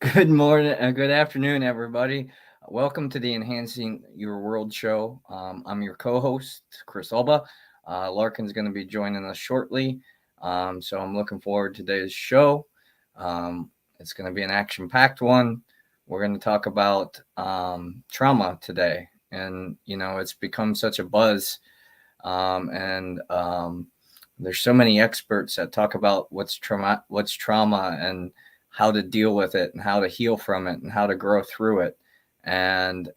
Good morning, good afternoon, everybody. Welcome to the Enhancing Your World show. I'm your co-host, Chris Alba. Larkin's going to be joining us shortly, so I'm looking forward to today's show. It's going to be an action-packed one. We're going to talk about trauma today, and it's become such a buzz, and there's so many experts that talk about what's trauma, and how to deal with it and how to heal from it and how to grow through it. And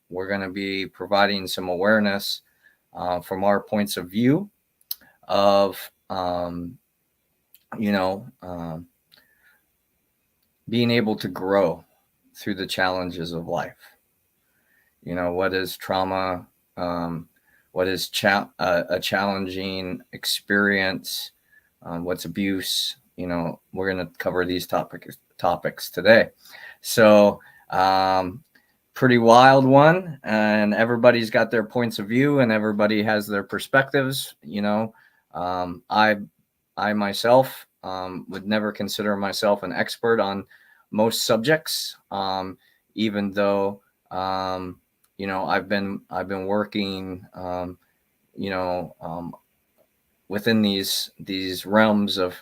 we're going to be providing some awareness from our points of view of, you know, um, being able to grow through the challenges of life. What is trauma? What is a challenging experience? What's abuse? We're going to cover these topics today. So, pretty wild one, and everybody's got their points of view, and everybody has their perspectives. I myself would never consider myself an expert on most subjects, even though I've been working, you know, um, within these realms of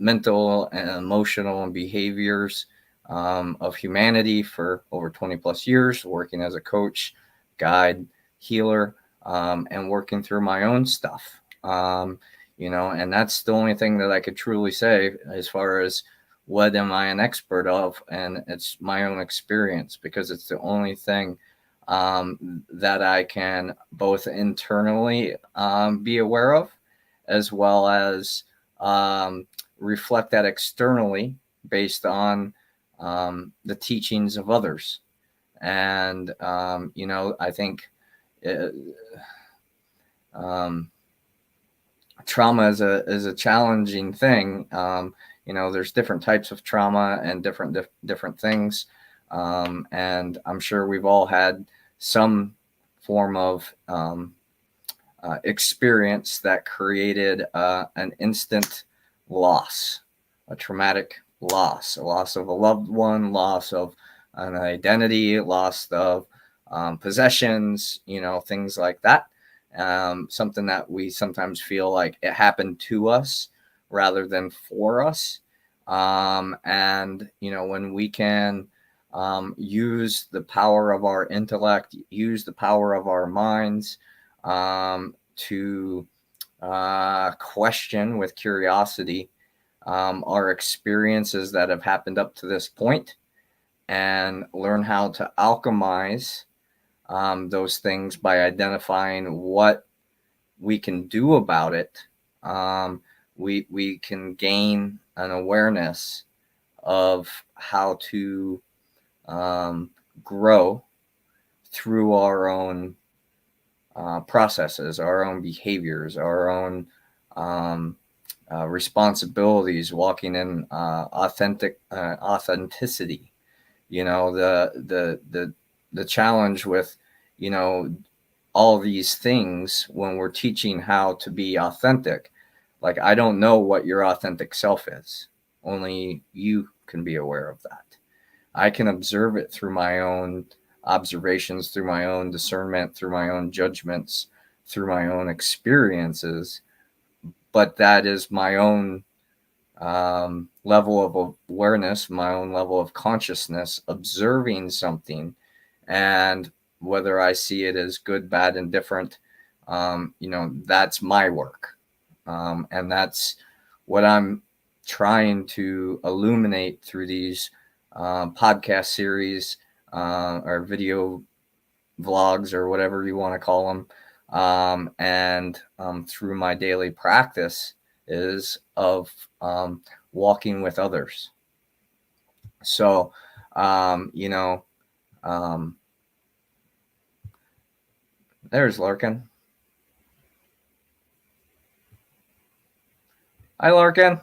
mental and emotional and behaviors of humanity for over 20 plus years, working as a coach, guide, healer, and working through my own stuff. And that's the only thing that I could truly say as far as what am I an expert of, and it's my own experience, because it's the only thing that I can both internally be aware of, as well as reflect that externally based on the teachings of others. And I think uh um, trauma is a challenging thing. There's different types of trauma and different things, and I'm sure we've all had some form of experience that created an instant loss, a traumatic loss, a loss of a loved one, loss of an identity, loss of possessions, things like that. Something that we sometimes feel like it happened to us rather than for us. And, when we can use the power of our intellect, use the power of our minds, to question with curiosity our experiences that have happened up to this point, and learn how to alchemize those things by identifying what we can do about it. We can gain an awareness of how to grow through our own processes, our own behaviors, our own responsibilities, walking in authenticity. The challenge with all these things when we're teaching how to be authentic. Like, I don't know what your authentic self is. Only you can be aware of that. I can observe it through my own observations, through my own discernment, through my own judgments, through my own experiences. But that is my own level of awareness, my own level of consciousness, observing something. And whether I see it as good, bad, and different, that's my work. And that's what I'm trying to illuminate through these podcast series, or video vlogs, or whatever you want to call them, and through my daily practice is of walking with others. So, um, you know, um, there's Larkin. Hi, Larkin.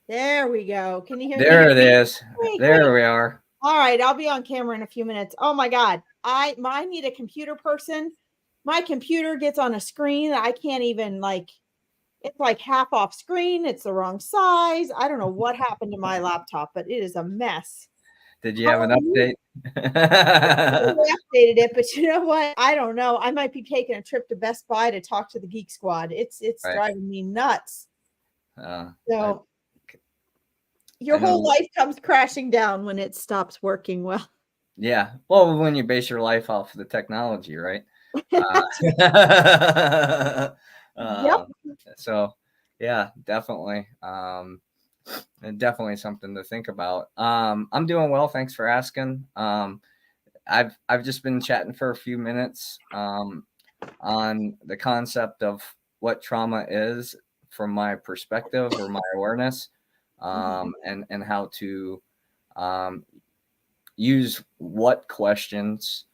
There we go. Can you hear me? There it is. Great, There great. we are. All right, I'll be on camera in a few minutes. Oh my God. I need a computer person. My computer gets on a screen. I can't even It's like half off screen. It's the wrong size. I don't know what happened to my laptop, but it is a mess. Did you How have an are you? update? We updated it, but you know what? I don't know. I might be taking a trip to Best Buy to talk to the Geek Squad. It's Right. driving me nuts. I So your know. whole life comes crashing down when it stops working well. Yeah. Well, when you base your life off of the technology, right? That's right. Yep. Uh, so yeah, definitely. And definitely something to think about. I'm doing well. Thanks for asking. I've just been chatting for a few minutes on the concept of what trauma is from my perspective or my awareness, and how to um, use what questions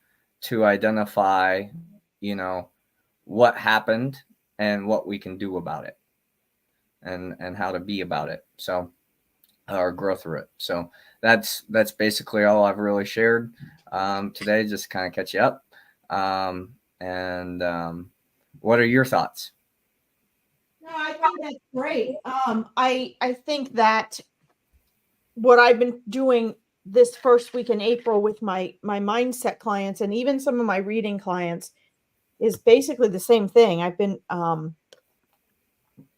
to identify, you know, what happened and what we can do about it, and how to be about it. So, or grow through it. So that's basically all I've really shared today. Just kind of catch you up. And what are your thoughts? No, I think that's great. I think that what I've been doing this first week in April with my mindset clients and even some of my reading clients is basically the same thing. I've been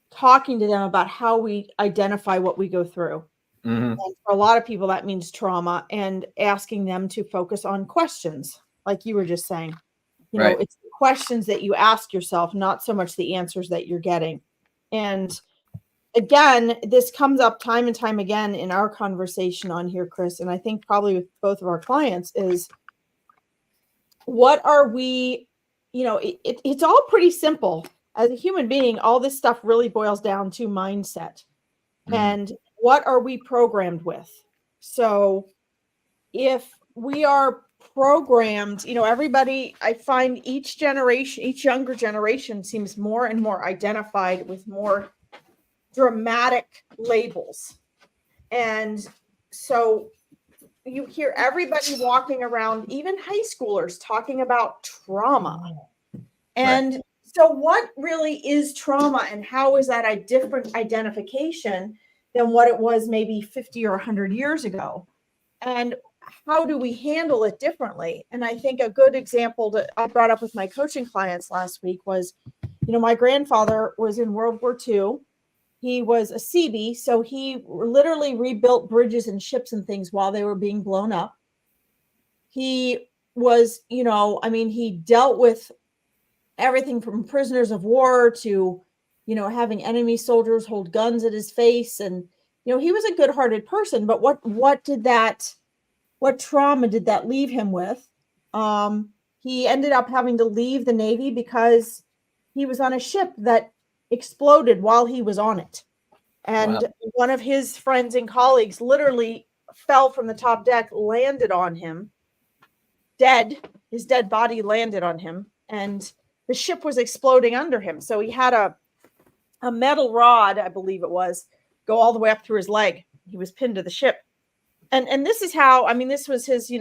talking to them about how we identify what we go through. Mm-hmm. And for a lot of people, that means trauma, and asking them to focus on questions, like you were just saying. Right. It's the questions that you ask yourself, not so much the answers that you're getting. And again, this comes up time and time again in our conversation on here, Chris, and I think probably with both of our clients is what are we, it's all pretty simple. As a human being, all this stuff really boils down to mindset. Mm-hmm. And what are we programmed with? So if we are programmed, everybody, I find each generation, each younger generation seems more and more identified with more dramatic labels. And so you hear everybody walking around, even high schoolers, talking about trauma. And so what really is trauma, and how is that a different identification than what it was maybe 50 or 100 years ago? And how do we handle it differently? And I think a good example that I brought up with my coaching clients last week was, my grandfather was in World War II. He was a Seabee, so he literally rebuilt bridges and ships and things while they were being blown up. He was, he dealt with everything from prisoners of war to, having enemy soldiers hold guns at his face. And, he was a good-hearted person, but what trauma did that leave him with? He ended up having to leave the Navy because he was on a ship that exploded while he was on it. And Wow. one of his friends and colleagues literally fell from the top deck, landed on him, dead. His dead body landed on him, and the ship was exploding under him. So he had a metal rod, I believe it was, go all the way up through his leg. He was pinned to the ship. And this is how, this was his,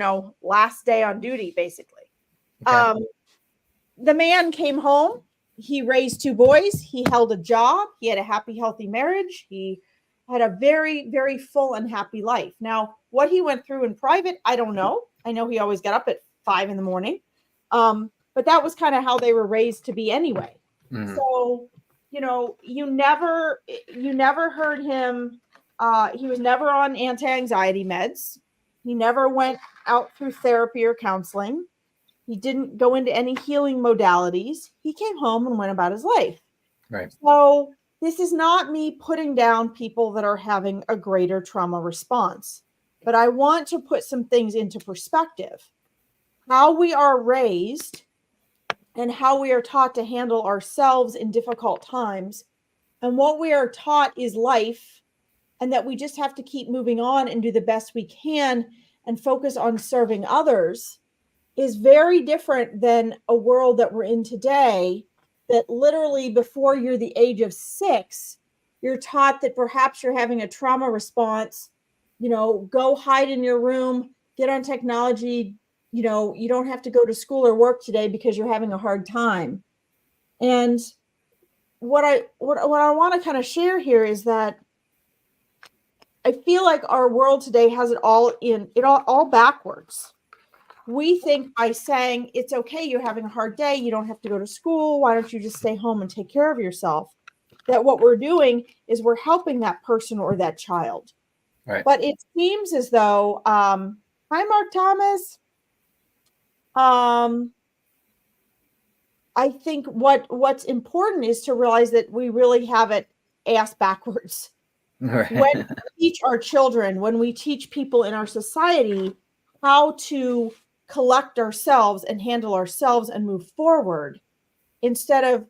last day on duty, basically. Okay. The man came home. He raised 2 boys. He held a job. He had a happy, healthy marriage. He had a very, very full and happy life. Now, what he went through in private, I don't know. I know he always got up at 5 a.m. But that was kind of how they were raised to be anyway. Mm-hmm. So, you never heard him. He was never on anti-anxiety meds. He never went out through therapy or counseling. He didn't go into any healing modalities. He came home and went about his life. Right. So this is not me putting down people that are having a greater trauma response, but I want to put some things into perspective. How we are raised and how we are taught to handle ourselves in difficult times, and what we are taught is life, and that we just have to keep moving on and do the best we can and focus on serving others, is very different than a world that we're in today, that literally before you're the age of 6, you're taught that perhaps you're having a trauma response, go hide in your room, get on technology, you don't have to go to school or work today because you're having a hard time. And what I want to kind of share here is that I feel like our world today has it all backwards. We think by saying it's okay, you're having a hard day, you don't have to go to school, why don't you just stay home and take care of yourself? That what we're doing is we're helping that person or that child. Right. But it seems as though, hi, Mark Thomas. I think what's important is to realize that we really have it ass backwards. Right. When we teach our children, when we teach people in our society how to collect ourselves and handle ourselves and move forward, instead of,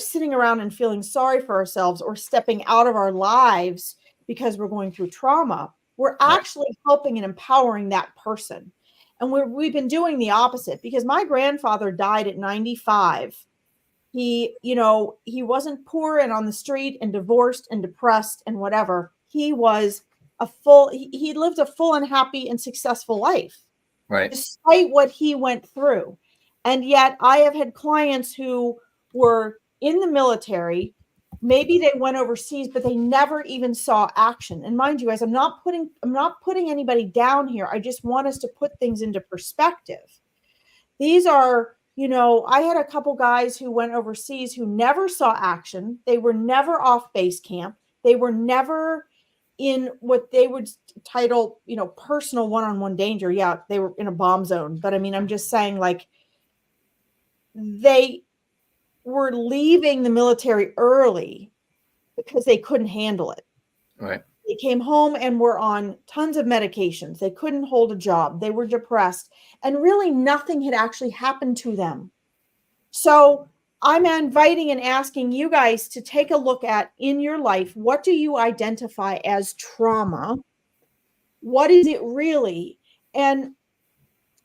sitting around and feeling sorry for ourselves or stepping out of our lives because we're going through trauma, we're actually helping and empowering that person. And we've been doing the opposite, because my grandfather died at 95. He wasn't poor and on the street and divorced and depressed and whatever. He was he lived a full and happy and successful life, Right. despite what he went through. And yet I have had clients who were in the military. Maybe they went overseas, but they never even saw action. And mind you, guys, I'm not putting anybody down here. I just want us to put things into perspective. These are, I had a couple guys who went overseas who never saw action. They were never off base camp. They were never in what they would title, personal one-on-one danger. Yeah, they were in a bomb zone. But I mean, I'm just saying, like, they were leaving the military early because they couldn't handle it. Right. They came home and were on tons of medications. They couldn't hold a job. They were depressed, and really nothing had actually happened to them. So I'm inviting and asking you guys to take a look at, in your life, what do you identify as trauma? What is it really? And,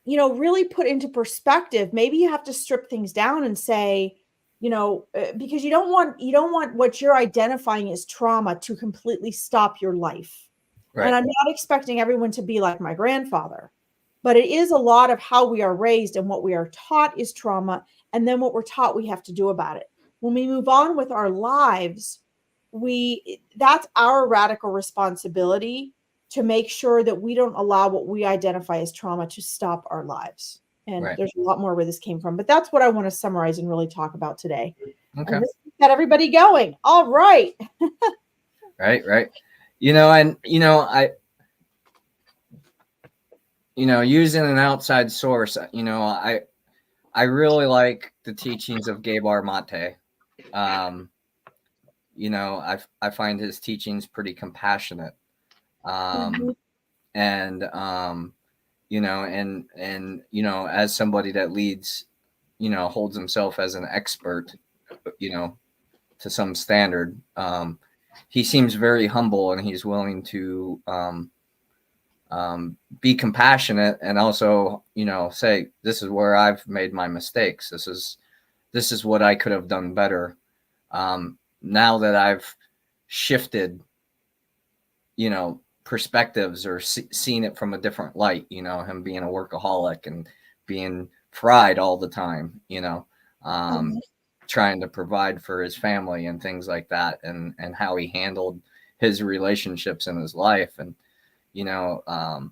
really put into perspective. Maybe you have to strip things down and say, because you don't want what you're identifying as trauma to completely stop your life. Right. And I'm not expecting everyone to be like my grandfather, but it is a lot of how we are raised, and what we are taught is trauma. And then what we're taught we have to do about it. When we move on with our lives, that's our radical responsibility to make sure that we don't allow what we identify as trauma to stop our lives. And there's a lot more where this came from, but that's what I want to summarize and really talk about today. Okay. And this got everybody going. All right. Right. Using an outside source, I really like the teachings of Gabor Mate. I find his teachings pretty compassionate. And as somebody that leads, holds himself as an expert, to some standard, he seems very humble, and he's willing to be compassionate, and also, say, this is where I've made my mistakes. This is what I could have done better. Now that I've shifted, perspectives, or seen it from a different light, him being a workaholic and being fried all the time, trying to provide for his family and things like that, and how he handled his relationships in his life. And, the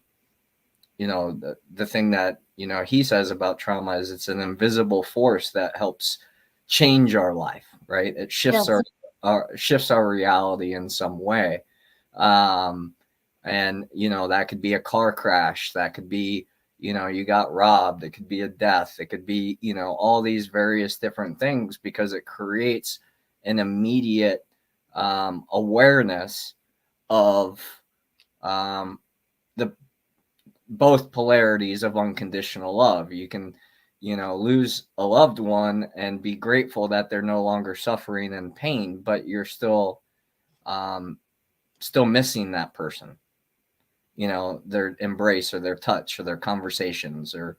thing that, he says about trauma is it's an invisible force that helps change our life, right? It shifts shifts our reality in some way. And, that could be a car crash. That could be, you got robbed. It could be a death. It could be, all these various different things, because it creates an immediate awareness of the both polarities of unconditional love. You can, lose a loved one and be grateful that they're no longer suffering and pain, but you're still missing that person. Their embrace, or their touch, or their conversations, or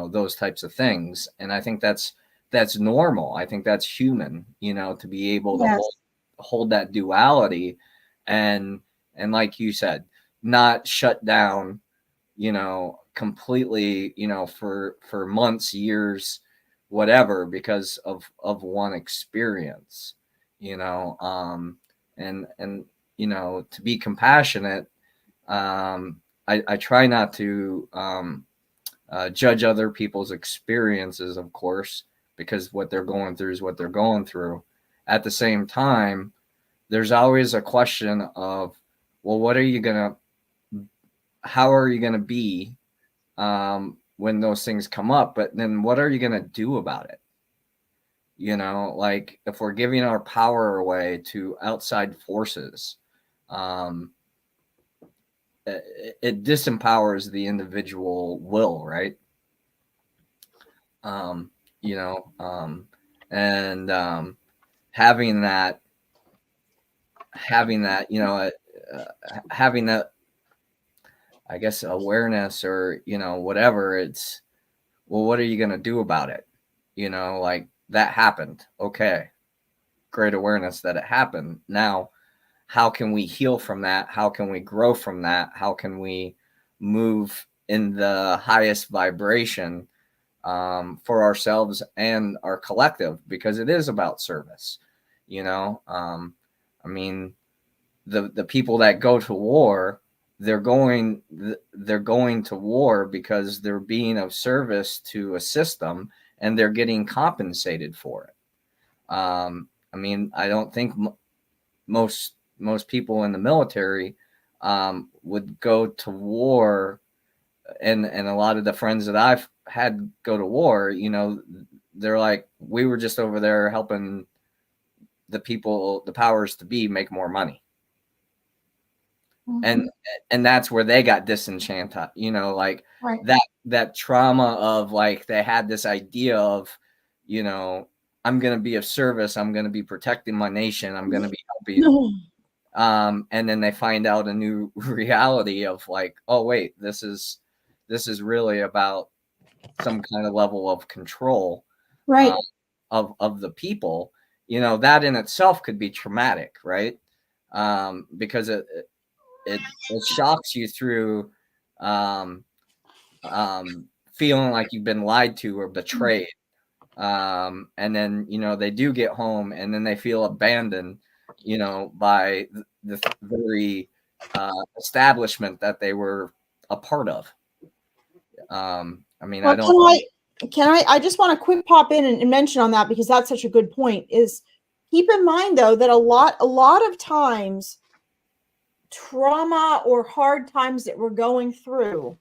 those types of things. And I think that's normal. I think that's human, to be able to hold that duality, and like you said, not shut down, completely, for months, years, whatever because of one experience, and to be compassionate. I try not to judge other people's experiences, of course, because what they're going through is what they're going through. At the same time, there's always a question of, well, how are you gonna be when those things come up? But then what are you gonna do about it? Like if we're giving our power away to outside forces, it disempowers the individual will, right? And having that, having that, I guess, awareness, or whatever. It's, well, what are you going to do about it? Like, that happened. Okay, great awareness that it happened. Now, how can we heal from that? How can we grow from that? How can we move in the highest vibration for ourselves and our collective? Because it is about service. I mean, the people that go to war, they're going to war because they're being of service to a system, and they're getting compensated for it. I mean, I don't think most people in the military would go to war, and a lot of the friends that I've had go to war, they're like, we were just over there helping the people, the powers to be, make more money. Mm-hmm. And that's where they got disenchanted, like right. that trauma of, like, they had this idea of, I'm going to be of service. I'm going to be protecting my nation. I'm going to be helping. No. And then they find out a new reality of, like, oh, wait, this is really about some kind of level of control, right, of the people. That in itself could be traumatic, right? Because it shocks you through feeling like you've been lied to or betrayed. And then, they do get home, and then they feel abandoned, by the very establishment that they were a part of. I mean, well, I just want to quick pop in and mention on that, because that's such a good point. Is keep in mind, though, that a lot of times trauma or hard times that we're going through,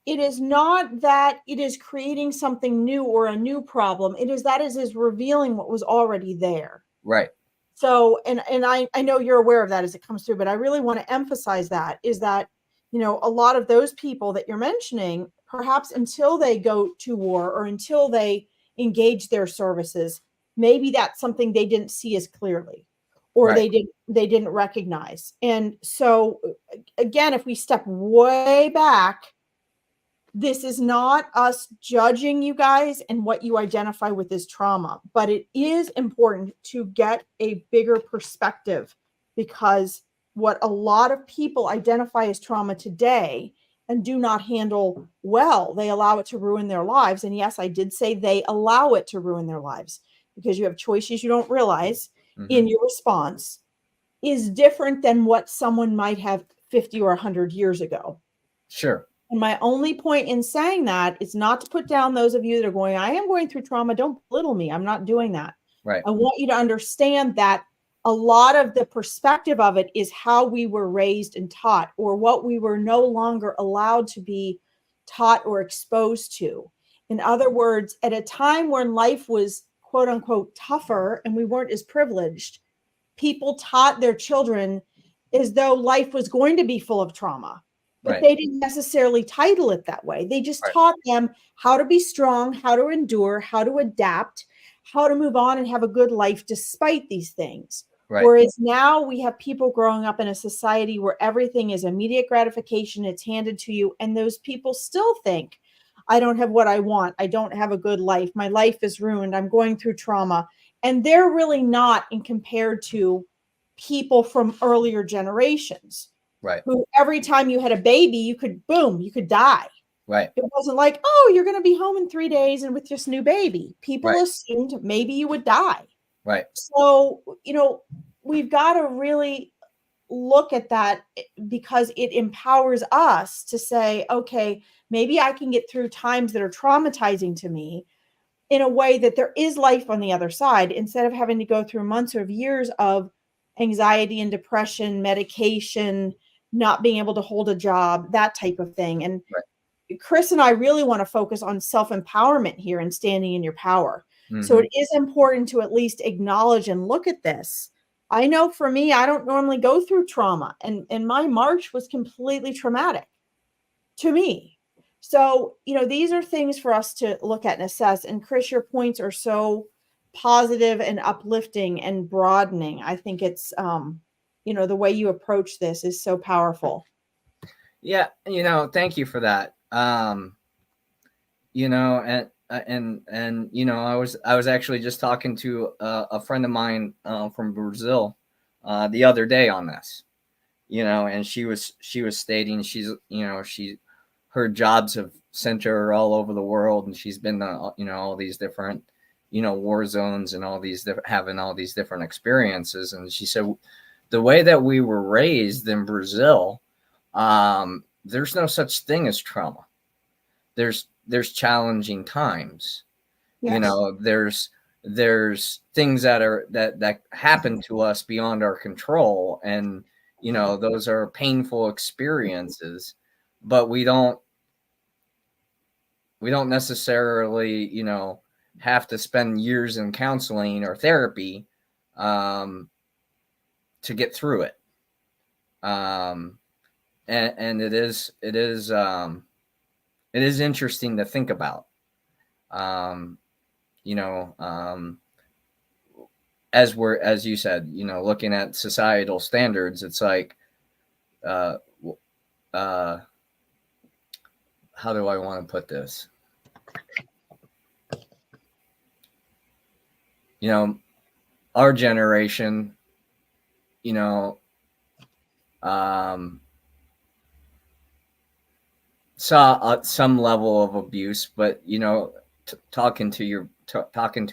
it is not that it is creating something new or a new problem. It is that it is revealing what was already there. Right. So, and I know you're aware of that as it comes through, but I really want to emphasize that, is that, a lot of those people that you're mentioning, perhaps until they go to war or until they engage their services, maybe that's something they didn't see as clearly, or right. they didn't recognize. And so again, if we step way back, this is not us judging you guys and what you identify with as trauma, but it is important to get a bigger perspective, because what a lot of people identify as trauma today and do not handle well, they allow it to ruin their lives. And yes, I did say they allow it to ruin their lives, because you have choices you don't realize in your response, is different than what someone might have 50 or 100 years ago. Sure. And my only point in saying that is not to put down those of you that are going, I am going through trauma. Don't belittle me. I'm not doing that. Right. I want you to understand that a lot of the perspective of it is how we were raised and taught, or what we were no longer allowed to be taught or exposed to. In other words, at a time when life was, quote unquote, tougher and we weren't as privileged, people taught their children as though life was going to be full of trauma. But right. They didn't necessarily title it that way. They just right. taught them how to be strong, how to endure, how to adapt, how to move on and have a good life despite these things. Right. Whereas now we have people growing up in a society where everything is immediate gratification, it's handed to you, and those people still think, I don't have what I want, I don't have a good life, my life is ruined, I'm going through trauma. And they're really not, in compared to people from earlier generations. Right. Who every time you had a baby, you could die. Right. It wasn't like, oh, you're going to be home in 3 days and with this new baby. People Right. assumed maybe you would die. Right. So, we've got to really look at that because it empowers us to say, okay, maybe I can get through times that are traumatizing to me in a way that there is life on the other side instead of having to go through months or years of anxiety and depression, medication, not being able to hold a job, that type of thing. And Right. Chris and I really want to focus on self-empowerment here and standing in your power. So Mm-hmm. it is important to at least acknowledge and look at this. I know for me, I don't normally go through trauma, and my March was completely traumatic to me. So, these are things for us to look at and assess. And Chris, your points are so positive and uplifting and broadening. I think it's, the way you approach this is so powerful. Yeah, thank you for that. I was actually just talking to a friend of mine from Brazil the other day on this. And she was stating her jobs have sent her all over the world, and she's been all these different war zones and having all these different experiences. And she said the way that we were raised in Brazil, there's no such thing as trauma. There's challenging times. Yes. There's things that happen to us beyond our control, and those are painful experiences, but we don't necessarily have to spend years in counseling or therapy to get through it. And it is interesting to think about. As you said, looking at societal standards, it's like, how do I want to put this? Our generation, saw some level of abuse, but talking to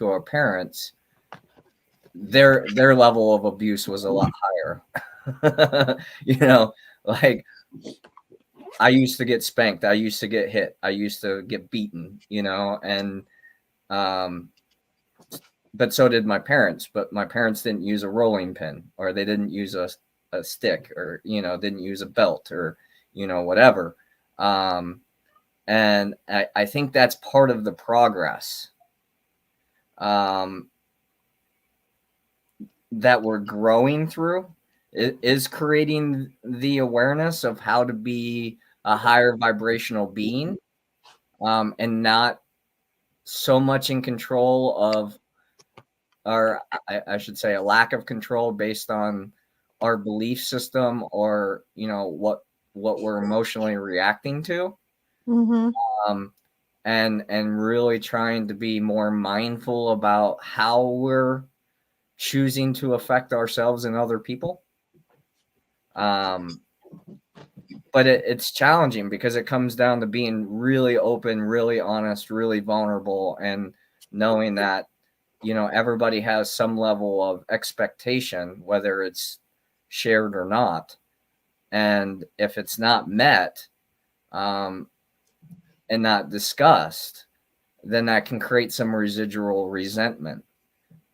our parents, their level of abuse was a lot higher. Like, I used to get spanked, I used to get hit, I used to get beaten, and but so did my parents. But my parents didn't use a rolling pin, or they didn't use a stick, or didn't use a belt, or whatever. And I think that's part of the progress that we're growing through. It is creating the awareness of how to be a higher vibrational being, and not so much in control of, or I should say, a lack of control based on our belief system, or what we're emotionally reacting to. Mm-hmm. And really trying to be more mindful about how we're choosing to affect ourselves and other people. But it's challenging because it comes down to being really open, really honest, really vulnerable, and knowing that everybody has some level of expectation, whether it's shared or not. And if it's not met, and not discussed, then that can create some residual resentment,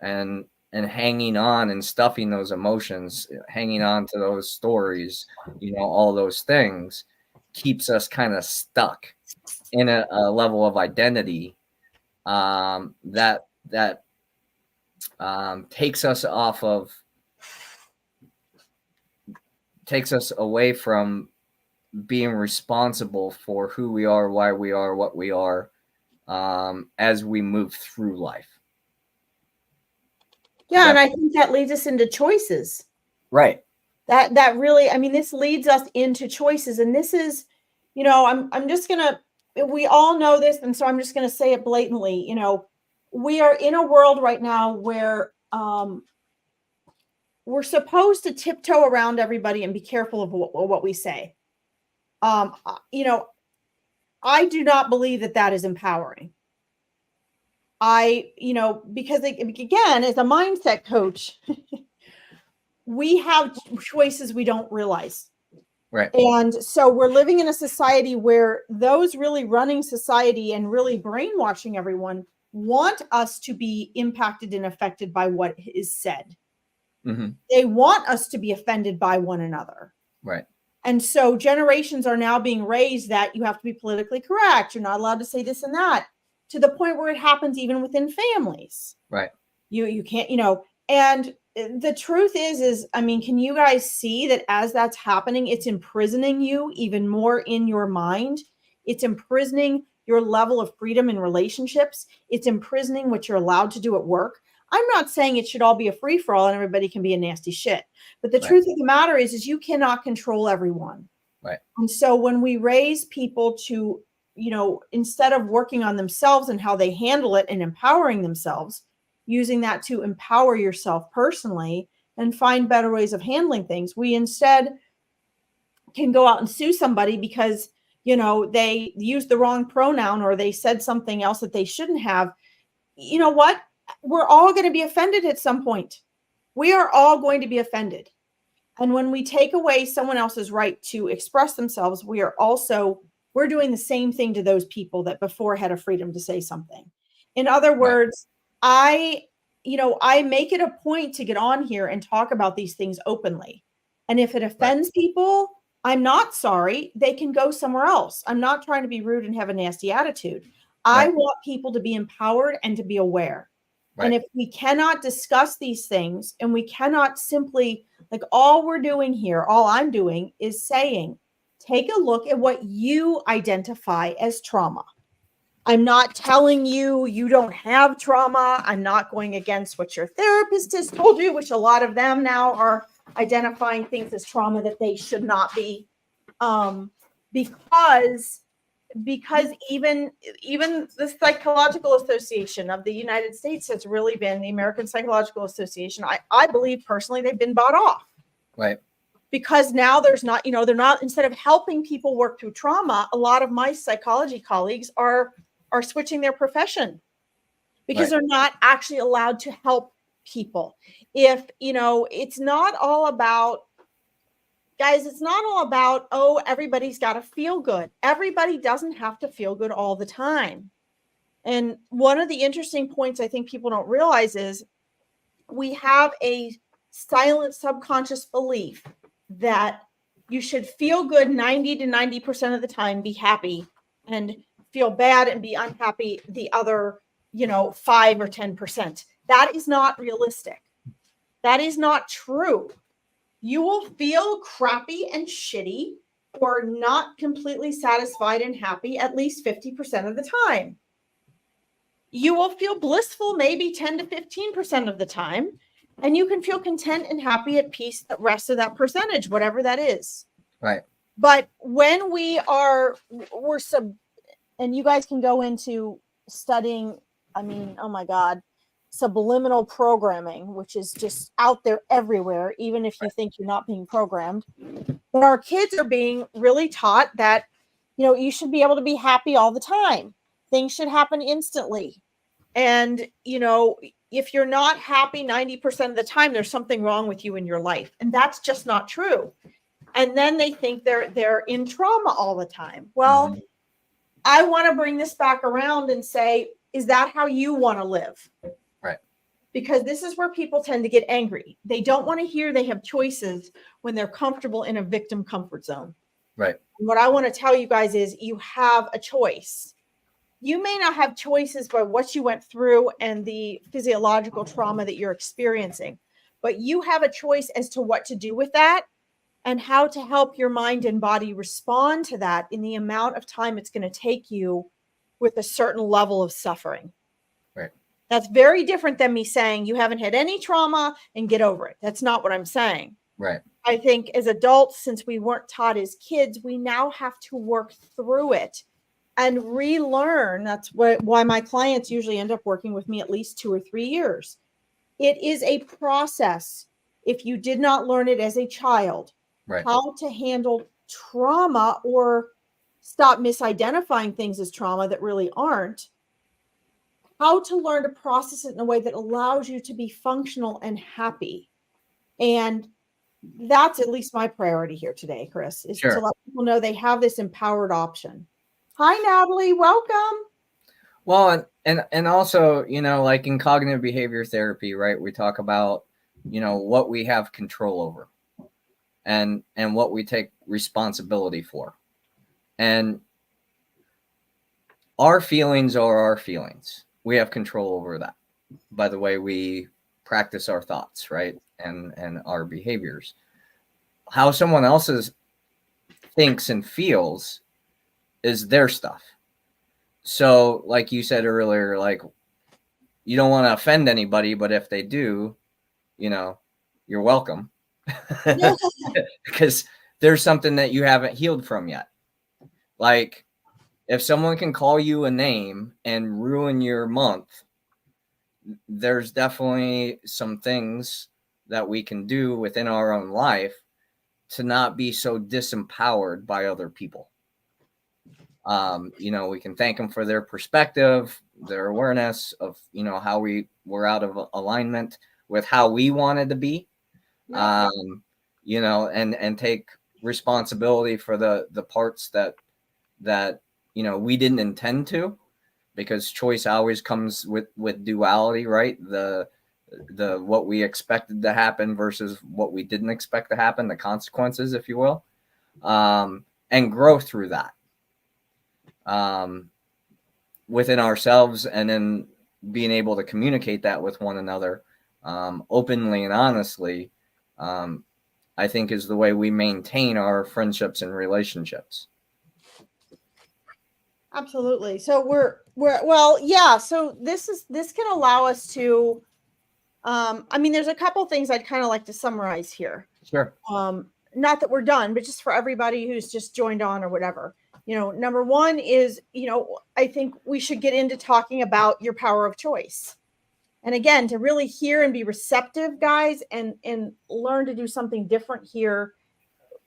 and hanging on and stuffing those emotions, hanging on to those stories, all those things keeps us kind of stuck in a level of identity that takes us away from being responsible for who we are, why we are, what we are, as we move through life. Yeah, and I think that leads us into choices. Right. That really, I mean, this leads us into choices, and this is, I'm just gonna. We all know this, and so I'm just gonna say it blatantly. We are in a world right now where we're supposed to tiptoe around everybody and be careful of what we say. I do not believe that that is empowering. Because again, as a mindset coach, we have choices we don't realize. Right. And so we're living in a society where those really running society and really brainwashing everyone want us to be impacted and affected by what is said. Mm-hmm. They want us to be offended by one another. Right. And so generations are now being raised that you have to be politically correct. You're not allowed to say this and that, to the point where it happens even within families. Right. You can't, and the truth is, I mean, can you guys see that as that's happening, it's imprisoning you even more in your mind? It's imprisoning your level of freedom in relationships. It's imprisoning what you're allowed to do at work. I'm not saying it should all be a free for all and everybody can be a nasty shit. But the truth of the matter is you cannot control everyone. Right. And so when we raise people to, instead of working on themselves and how they handle it and empowering themselves, using that to empower yourself personally and find better ways of handling things, we instead can go out and sue somebody because, they used the wrong pronoun or they said something else that they shouldn't have. You know what? We're all going to be offended at some point. We are all going to be offended. And when we take away someone else's right to express themselves, we're doing the same thing to those people that before had a freedom to say something. In other words, I make it a point to get on here and talk about these things openly. And if it offends people, I'm not sorry. They can go somewhere else. I'm not trying to be rude and have a nasty attitude. I want people to be empowered and to be aware. Right. And if we cannot discuss these things and we cannot simply, all we're doing here, all I'm doing is saying, take a look at what you identify as trauma. I'm not telling you you don't have trauma. I'm not going against what your therapist has told you, which a lot of them now are identifying things as trauma that they should not be, because even the Psychological Association of the United States has really been, the American Psychological Association, I believe personally they've been bought off. Right. Because now there's not, they're not, instead of helping people work through trauma, a lot of my psychology colleagues are switching their profession because they're not actually allowed to help people. If, it's not all about, guys, it's not all about, everybody's got to feel good. Everybody doesn't have to feel good all the time. And one of the interesting points I think people don't realize is we have a silent subconscious belief that you should feel good 90 to 90% of the time, be happy, and feel bad and be unhappy the other, 5 or 10%. That is not realistic. That is not true. You will feel crappy and shitty or not completely satisfied and happy at least 50% of the time. You will feel blissful maybe 10 to 15% of the time, and you can feel content and happy at peace the rest of that percentage, whatever that is. Right. But when and you guys can go into studying, oh my God, subliminal programming, which is just out there everywhere, even if you think you're not being programmed. But our kids are being really taught that, you should be able to be happy all the time. Things should happen instantly. And, if you're not happy 90% of the time, there's something wrong with you in your life. And that's just not true. And then they think they're in trauma all the time. Well, I want to bring this back around and say, is that how you want to live? Right. Because this is where people tend to get angry. They don't want to hear they have choices when they're comfortable in a victim comfort zone. Right. And what I want to tell you guys is you have a choice. You may not have choices by what you went through and the physiological trauma that you're experiencing, but you have a choice as to what to do with that and how to help your mind and body respond to that in the amount of time it's going to take you with a certain level of suffering. Right. That's very different than me saying you haven't had any trauma and get over it. That's not what I'm saying. Right. I think as adults, since we weren't taught as kids, we now have to work through it and relearn. That's why my clients usually end up working with me at least 2 or 3 years. It is a process. If you did not learn it as a child, how to handle trauma or stop misidentifying things as trauma that really aren't, how to learn to process it in a way that allows you to be functional and happy. And that's at least my priority here today, Chris, is to let people know they have this empowered option. Hi, Natalie. Welcome. Well, and also, you know, like in cognitive behavior therapy, right? We talk about, you know, what we have control over and what we take responsibility for. And our feelings are our feelings. We have control over that by the way we practice our thoughts, right? And our behaviors. How someone else's thinks and feels is their stuff. So, like you said earlier, like you don't want to offend anybody, but if they do, you know, you're welcome. Because there's something that you haven't healed from yet. Like if someone can call you a name and ruin your month, there's definitely some things that we can do within our own life to not be so disempowered by other people. You know, we can thank them for their perspective, their awareness of, you know, how we were out of alignment with how we wanted to be, you know, and take responsibility for the parts that, you know, we didn't intend to, because choice always comes with duality, right? The what we expected to happen versus what we didn't expect to happen, the consequences, if you will, and grow through that within ourselves, and then being able to communicate that with one another openly and honestly, I think is the way we maintain our friendships and relationships. Absolutely. So we're well, yeah. So this can allow us to, I mean, there's a couple things I'd kind of like to summarize here. Sure. Not that we're done, but just for everybody who's just joined on or whatever. You know, number one is, you know, I think we should get into talking about your power of choice. And again, to really hear and be receptive, guys, and learn to do something different here,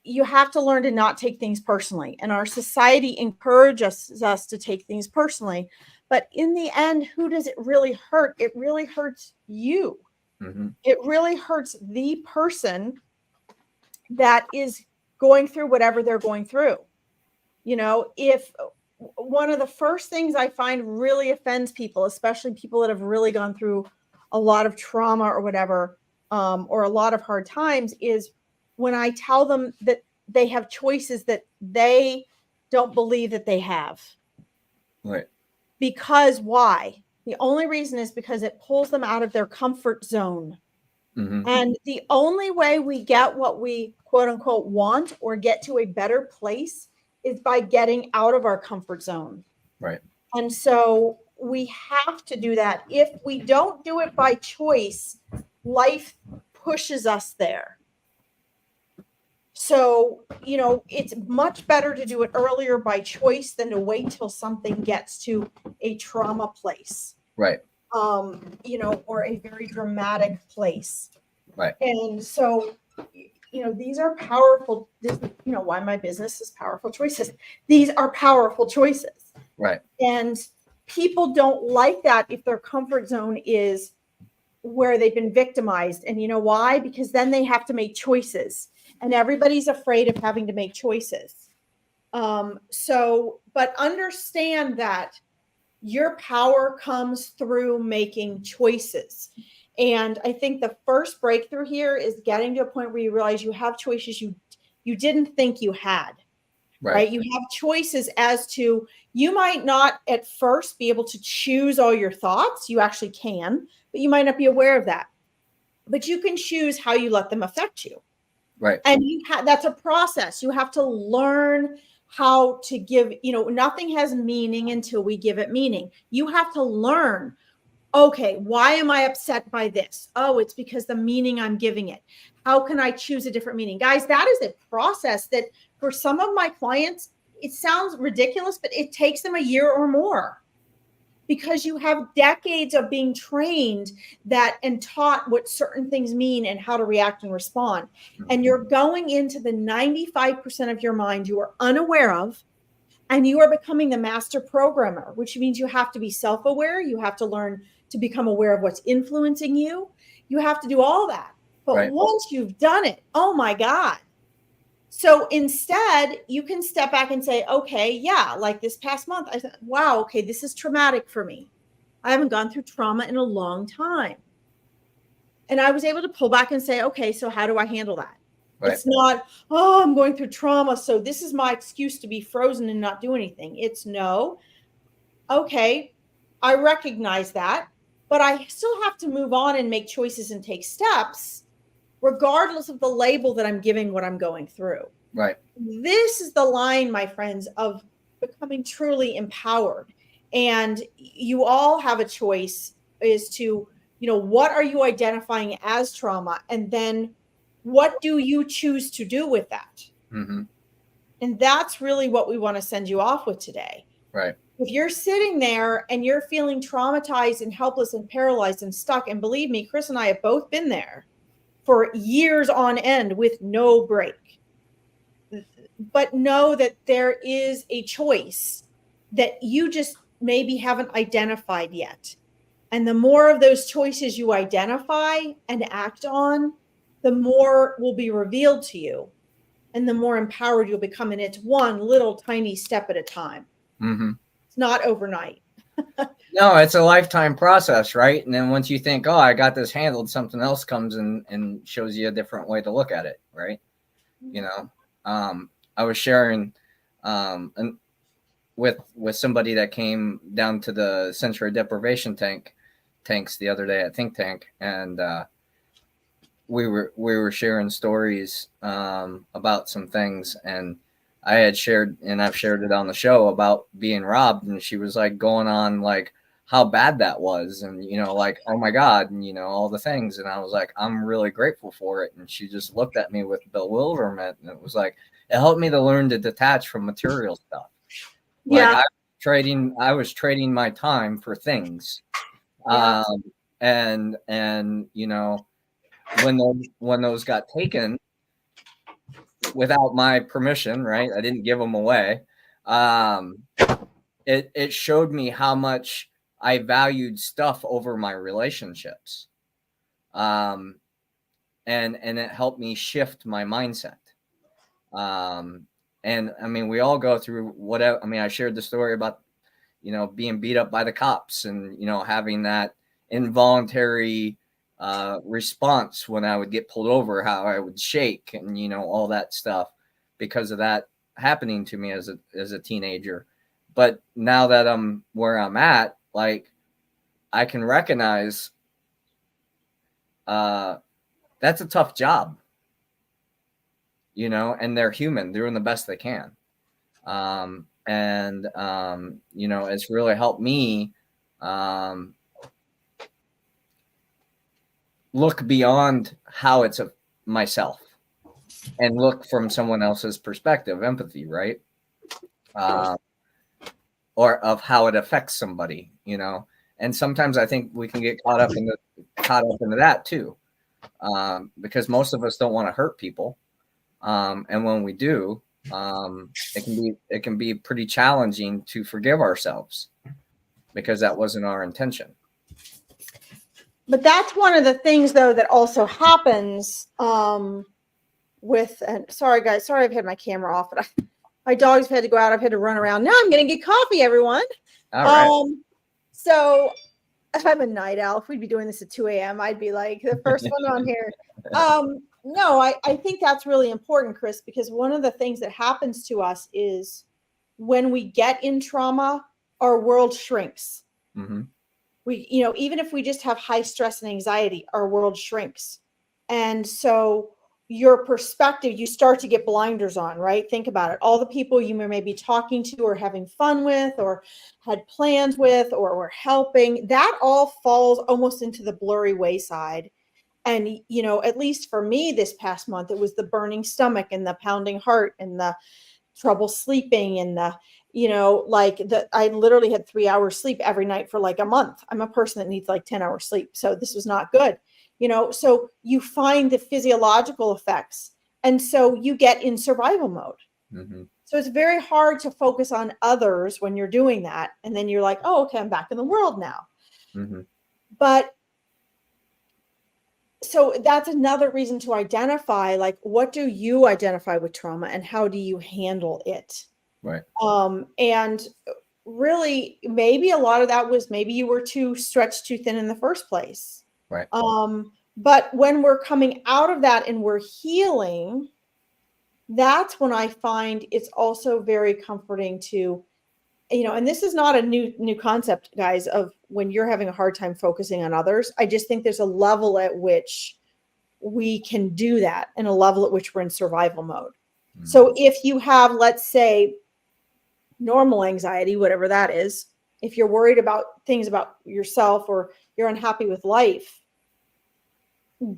you have to learn to not take things personally. And our society encourages us to take things personally. But in the end, who does it really hurt? It really hurts you. Mm-hmm. It really hurts the person that is going through whatever they're going through. You know, if one of the first things I find really offends people, especially people that have really gone through a lot of trauma or whatever, or a lot of hard times, is when I tell them that they have choices that they don't believe that they have. Right. Because why? The only reason is because it pulls them out of their comfort zone. Mm-hmm. And the only way we get what we quote unquote want or get to a better place is by getting out of our comfort zone. Right. And so we have to do that. If we don't do it by choice, life pushes us there. So, you know, it's much better to do it earlier by choice than to wait till something gets to a trauma place. Right. You know, or a very dramatic place. Right. And so, you know, these are powerful, you know, why my business is Powerful Choices. These are powerful choices. Right. And people don't like that if their comfort zone is where they've been victimized. And you know why? Because then they have to make choices. And everybody's afraid of having to make choices. But understand that your power comes through making choices. And I think the first breakthrough here is getting to a point where you realize you have choices you didn't think you had. Right? You have choices as to, you might not at first be able to choose all your thoughts. You actually can, but you might not be aware of that. But you can choose how you let them affect you. Right. And that's a process. You have to learn how to give, you know, nothing has meaning until we give it meaning. You have to learn, okay, why am I upset by this? Oh, it's because the meaning I'm giving it. How can I choose a different meaning? Guys, that is a process that for some of my clients, it sounds ridiculous, but it takes them a year or more. Because you have decades of being trained that and taught what certain things mean and how to react and respond. And you're going into the 95% of your mind you are unaware of And you are becoming the master programmer, which means you have to be self-aware. You have to learn to become aware of what's influencing you. You have to do all that. But Right. once you've done it, oh my God. So instead, you can step back and say, okay, yeah, like this past month, I said, wow, okay, this is traumatic for me. I haven't gone through trauma in a long time. And I was able to pull back and say, okay, so how do I handle that? Right. It's not, oh, I'm going through trauma, so this is my excuse to be frozen and not do anything. It's no, okay, I recognize that, but I still have to move on and make choices and take steps, regardless of the label that I'm giving what I'm going through. Right. This is the line, my friends, of becoming truly empowered. And you all have a choice is to, what are you identifying as trauma? And then what do you choose to do with that? Mm-hmm. And that's really what we want to send you off with today. Right. If you're sitting there and you're feeling traumatized and helpless and paralyzed and stuck, and believe me, Chris and I have both been there for years on end with no break. But know that there is a choice that you just maybe haven't identified yet. And the more of those choices you identify and act on, the more will be revealed to you and the more empowered you'll become. And it's one little tiny step at a time. Mm-hmm. It's not overnight. No, it's a lifetime process, right? And then once you think, oh, I got this handled, something else comes and shows you a different way to look at it, right? I was sharing and with somebody that came down to the sensory deprivation tanks the other day at Think Tank, and we were sharing stories about some things, and I had shared, and I've shared it on the show about being robbed, and she was like going on like how bad that was, and like, oh my God, and all the things, and I was like, I'm really grateful for it, and she just looked at me with bewilderment, and it was like, it helped me to learn to detach from material stuff. Yeah. Like I was trading my time for things. Yeah. And when those got taken without my permission, right? I didn't give them away. It showed me how much I valued stuff over my relationships. And it helped me shift my mindset. And I mean, we all go through whatever. I mean, I shared the story about, being beat up by the cops and, having that involuntary response when I would get pulled over, how I would shake and, all that stuff because of that happening to me as a teenager. But now that I'm where I'm at, like, I can recognize that's a tough job. And they're human, doing the best they can. It's really helped me look beyond how it's myself and look from someone else's perspective, empathy, right? Or of how it affects somebody, and sometimes I think we can get caught up into that too, because most of us don't want to hurt people. And when we do, it can be pretty challenging to forgive ourselves because that wasn't our intention. But that's one of the things, though, that also happens with. And sorry, guys, sorry I've had my camera off, but my dogs have had to go out. I've had to run around. Now I'm going to get coffee, everyone. All right. So if I'm a night owl, if we'd be doing this at 2 a.m., I'd be like the first one on here. No, I think that's really important, Chris, because one of the things that happens to us is when we get in trauma, our world shrinks. Mm-hmm. We, even if we just have high stress and anxiety, our world shrinks. And so your perspective, you start to get blinders on, right? Think about it. All the people you may be talking to or having fun with or had plans with or were helping, that all falls almost into the blurry wayside. And, at least for me this past month, it was the burning stomach and the pounding heart and the trouble sleeping and the, I literally had 3 hours sleep every night for like a month. I'm a person that needs like 10 hours sleep. So this was not good, so you find the physiological effects. And so you get in survival mode. Mm-hmm. So it's very hard to focus on others when you're doing that. And then you're like, oh, okay, I'm back in the world now. Mm-hmm. But so that's another reason to identify, like, what do you identify with trauma and how do you handle it? Right. And really, maybe a lot of that was maybe you were too stretched too thin in the first place. Right. But when we're coming out of that and we're healing, that's when I find it's also very comforting to, and this is not a new concept, guys, of when you're having a hard time focusing on others. I just think there's a level at which we can do that and a level at which we're in survival mode. Mm-hmm. So if you have, let's say, normal anxiety, whatever that is, if you're worried about things about yourself or you're unhappy with life,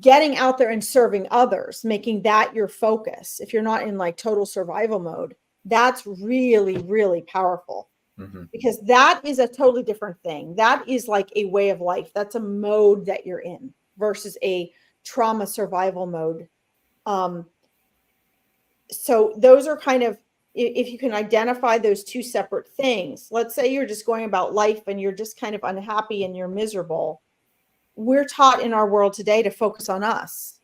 getting out there and serving others, making that your focus, if you're not in like total survival mode, that's really, really powerful. Mm-hmm. Because that is a totally different thing. That is like a way of life. That's a mode that you're in versus a trauma survival mode. So those are kind of, if you can identify those two separate things. Let's say you're just going about life and you're just kind of unhappy and you're miserable. We're taught in our world today to focus on us.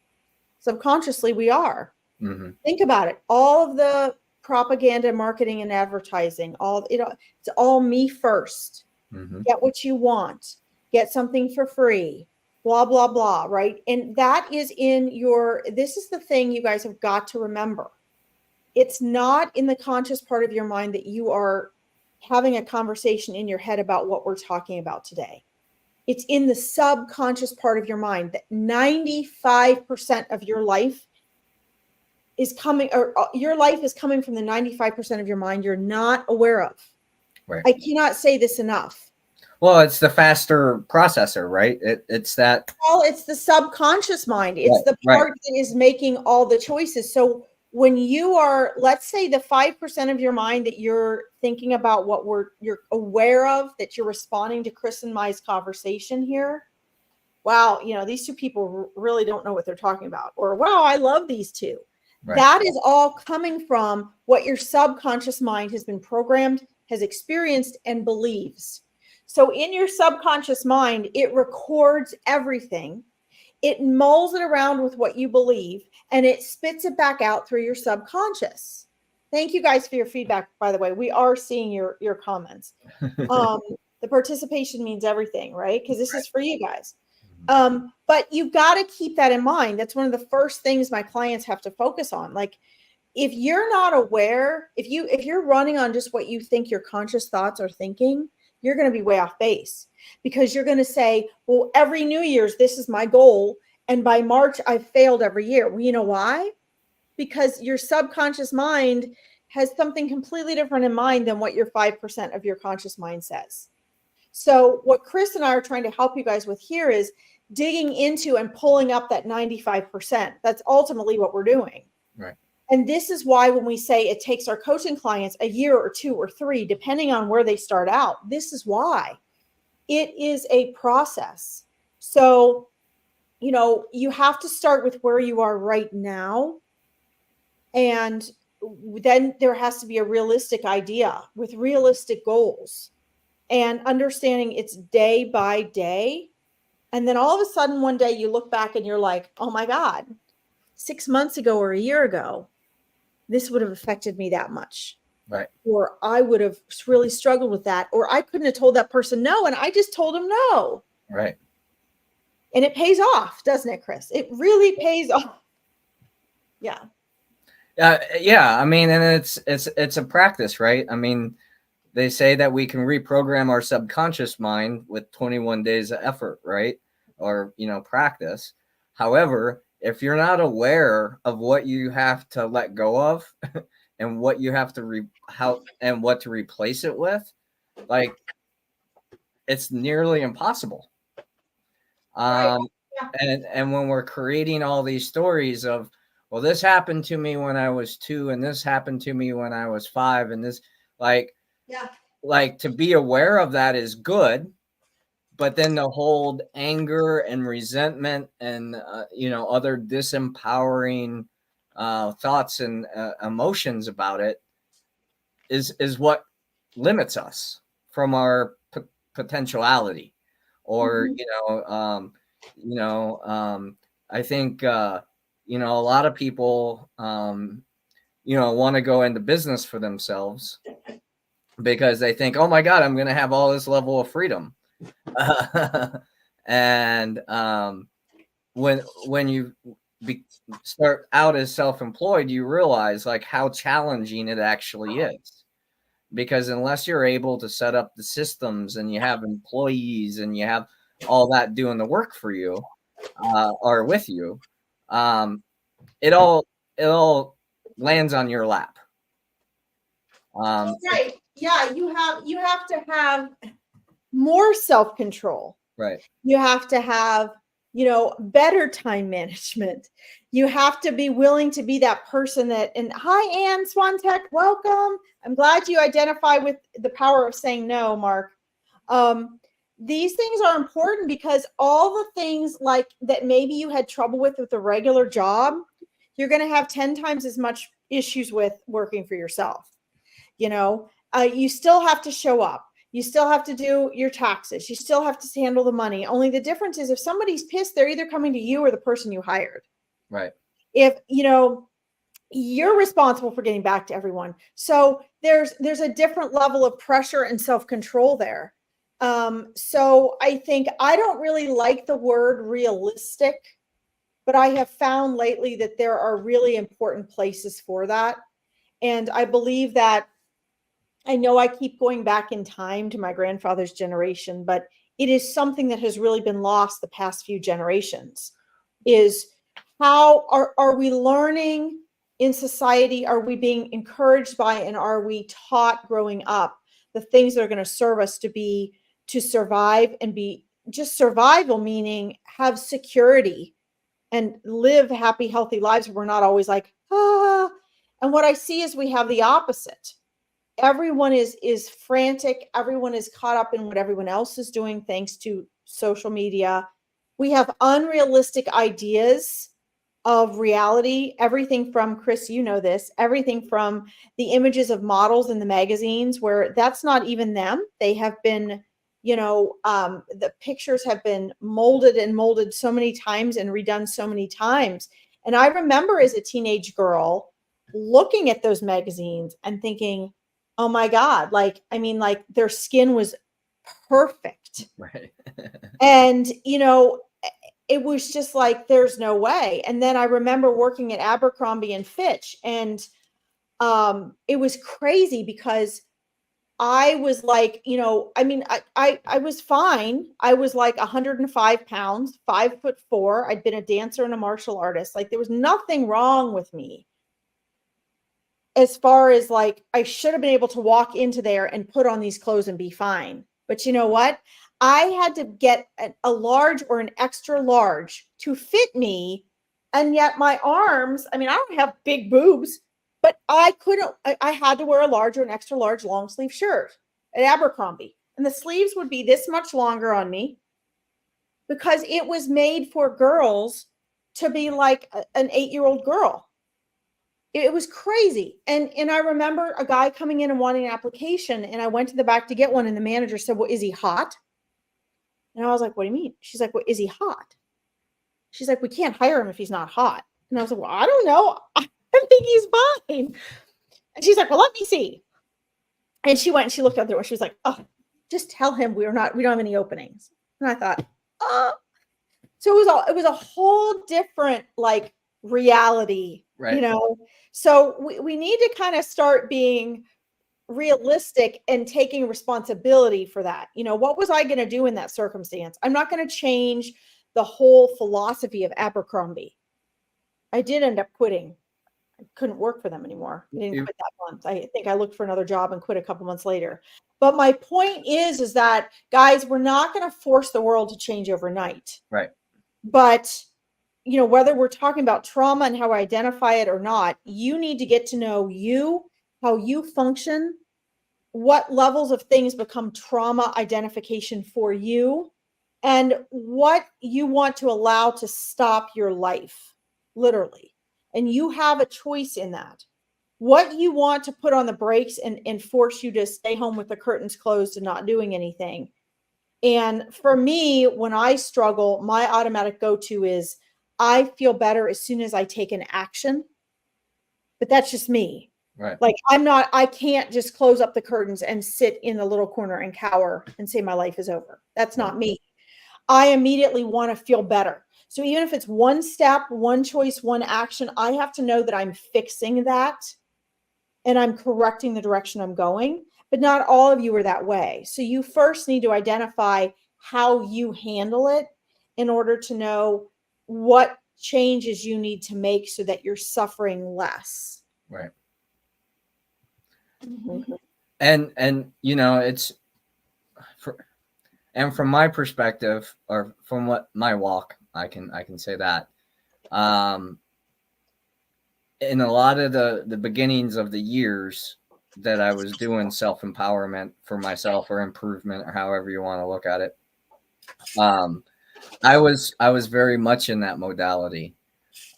Subconsciously, we are. Mm-hmm. Think about it. All of the propaganda, marketing, and advertising, it's all me first. Mm-hmm. Get what you want. Get something for free. Blah, blah, blah, right? And that is this is the thing you guys have got to remember. It's not in the conscious part of your mind that you are having a conversation in your head about what we're talking about today. It's in the subconscious part of your mind that 95% of your life is coming, or your life is coming from the 95% of your mind you're not aware of. Right. I cannot say this enough. Well, it's the faster processor, right? It's that. Well, it's the subconscious mind. It's the part that is making all the choices. So when you are, let's say the 5% of your mind that you're thinking about what you're aware of, that you're responding to Chris and my conversation here. Wow, these two people really don't know what they're talking about. Or, wow, I love these two. Right. That is all coming from what your subconscious mind has been programmed, has experienced, and believes. So in your subconscious mind, it records everything. It mulls it around with what you believe, and it spits it back out through your subconscious. Thank you guys for your feedback, by the way. We are seeing your comments. The participation means everything, right? Because this is for you guys. But you've got to keep that in mind. That's one of the first things my clients have to focus on. Like, if you're not aware, if you're running on just what you think your conscious thoughts are thinking, you're going to be way off base, because you're going to say, well, every New Year's, this is my goal. And by March, I've failed every year. Well, you know why? Because your subconscious mind has something completely different in mind than what your 5% of your conscious mind says. So what Chris and I are trying to help you guys with here is digging into and pulling up that 95%. That's ultimately what we're doing. Right. And this is why when we say it takes our coaching clients a year or 2 or 3, depending on where they start out, this is why. It is a process. So, you have to start with where you are right now. And then there has to be a realistic idea with realistic goals and understanding it's day by day. And then all of a sudden, one day you look back and you're like, oh my God, 6 months ago or a year ago, this would have affected me that much. Right. Or I would have really struggled with that. Or I couldn't have told that person no, and I just told him no. Right. And it pays off, doesn't it, Chris? It really pays off. Yeah. Yeah. I mean, and it's a practice, right? I mean, they say that we can reprogram our subconscious mind with 21 days of effort, right? Or, practice. However, if you're not aware of what you have to let go of and what you have to and what to replace it with, like, it's nearly impossible. Right. Yeah. And when we're creating all these stories of, well, this happened to me when I was 2, and this happened to me when I was 5, and this, like, to be aware of that is good, but then to hold anger and resentment and other disempowering thoughts and emotions about it, is what limits us from our potentiality, or I think a lot of people want to go into business for themselves because they think, oh my God, I'm going to have all this level of freedom. And when you start out as self-employed, you realize like how challenging it actually is. Because unless you're able to set up the systems and you have employees and you have all that doing the work for you or with you, it all lands on your lap. Right. Yeah, you have to have more self-control. Right. You have to have, better time management. You have to be willing to be that person and hi, Anne Swantek, welcome. I'm glad you identify with the power of saying no, Mark. These things are important because all the things like that maybe you had trouble with a regular job, you're going to have 10 times as much issues with working for yourself. You still have to show up. You still have to do your taxes. You still have to handle the money. Only the difference is if somebody's pissed, they're either coming to you or the person you hired. Right. If, you're responsible for getting back to everyone. So there's a different level of pressure and self-control there. So I think I don't really like the word realistic, but I have found lately that there are really important places for that. And I believe that I know I keep going back in time to my grandfather's generation, but it is something that has really been lost the past few generations, is how are we learning in society? Are we being encouraged by, and are we taught growing up the things that are going to serve us to survive and be just survival, meaning have security and live happy, healthy lives. We're not always like, ah. And what I see is we have the opposite. Everyone is frantic. Everyone is caught up in what everyone else is doing, thanks to social media. We have unrealistic ideas of reality. Everything from, Chris, this, everything from the images of models in the magazines where that's not even them. They have been, the pictures have been molded so many times and redone so many times. And I remember as a teenage girl looking at those magazines and thinking, oh my God, their skin was perfect. Right. And, it was just like, there's no way. And then I remember working at Abercrombie and Fitch, and it was crazy because I was like, I was fine. I was like 105 pounds, 5'4". I'd been a dancer and a martial artist. Like there was nothing wrong with me. As far as like, I should have been able to walk into there and put on these clothes and be fine. But you know what? I had to get a large or an extra large to fit me. And yet my arms, I don't have big boobs, but I had to wear a large or an extra large long sleeve shirt at Abercrombie. And the sleeves would be this much longer on me because it was made for girls to be like an 8-year-old girl. It was crazy. And I remember a guy coming in and wanting an application, and I went to the back to get one, and the manager said, well, is he hot? And I was like, what do you mean? She's like, well, is he hot? She's like, we can't hire him if he's not hot. And I was like, well, I don't know. I think he's fine. And she's like, well, let me see. And she went and she looked out there and she was like, oh, just tell him we don't have any openings. And I thought, oh. So it was a whole different like reality, right. So we need to kind of start being realistic and taking responsibility for that. What was I going to do in that circumstance? I'm not going to change the whole philosophy of Abercrombie. I did end up quitting. I couldn't work for them anymore. I didn't quit that month. I think I looked for another job and quit a couple months later. But my point is that, guys, we're not going to force the world to change overnight. Right. But whether we're talking about trauma and how I identify it or not, you need to get to know you, how you function, what levels of things become trauma identification for you, and what you want to allow to stop your life, literally. And you have a choice in that. what you want to put on the brakes and force you to stay home with the curtains closed and not doing anything. And for me, when I struggle, my automatic go-to is I feel better as soon as I take an action. But that's just me. Right. Like I can't just close up the curtains and sit in the little corner and cower and say my life is over. That's not me. I immediately want to feel better. So even if it's one step, one choice, one action, I have to know that I'm fixing that and I'm correcting the direction I'm going. But not all of you are that way. So you first need to identify how you handle it in order to know what changes you need to make so that you're suffering less. Right. Mm-hmm. And you know, it's from my perspective, or from what my walk, I can say that in a lot of the beginnings of the years that I was doing self-empowerment for myself, or improvement, or however you want to look at it, I was very much in that modality.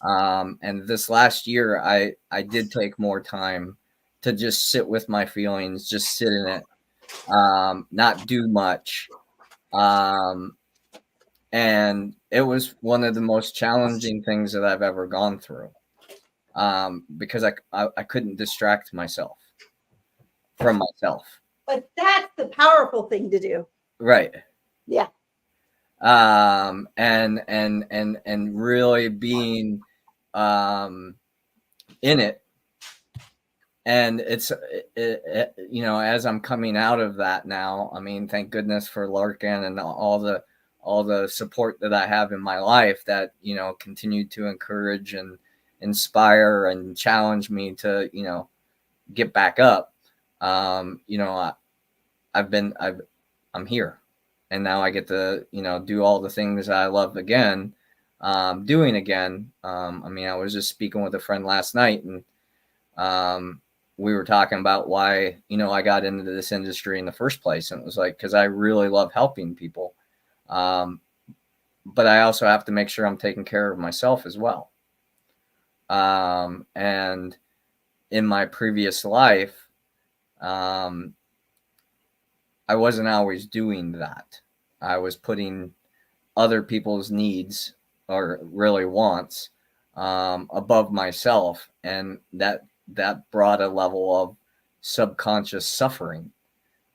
And this last year, I did take more time to just sit with my feelings, just sit in it, not do much. And it was one of the most challenging things that I've ever gone through, because I couldn't distract myself from myself. But that's the powerful thing to do. Right. Yeah. And really being in it. And it's, you know, as I'm coming out of that now, I mean, thank goodness for Larkin and all the support that I have in my life that, you know, continue to encourage and inspire and challenge me to, you know, get back up. You know, I'm here, and now I get to, you know, do all the things I love again, doing again. I mean, I was just speaking with a friend last night, and we were talking about why, you know, I got into this industry in the first place. And it was like, because I really love helping people. But I also have to make sure I'm taking care of myself as well. And in my previous life, I wasn't always doing that. I was putting other people's needs, or really wants, above myself. And that brought a level of subconscious suffering,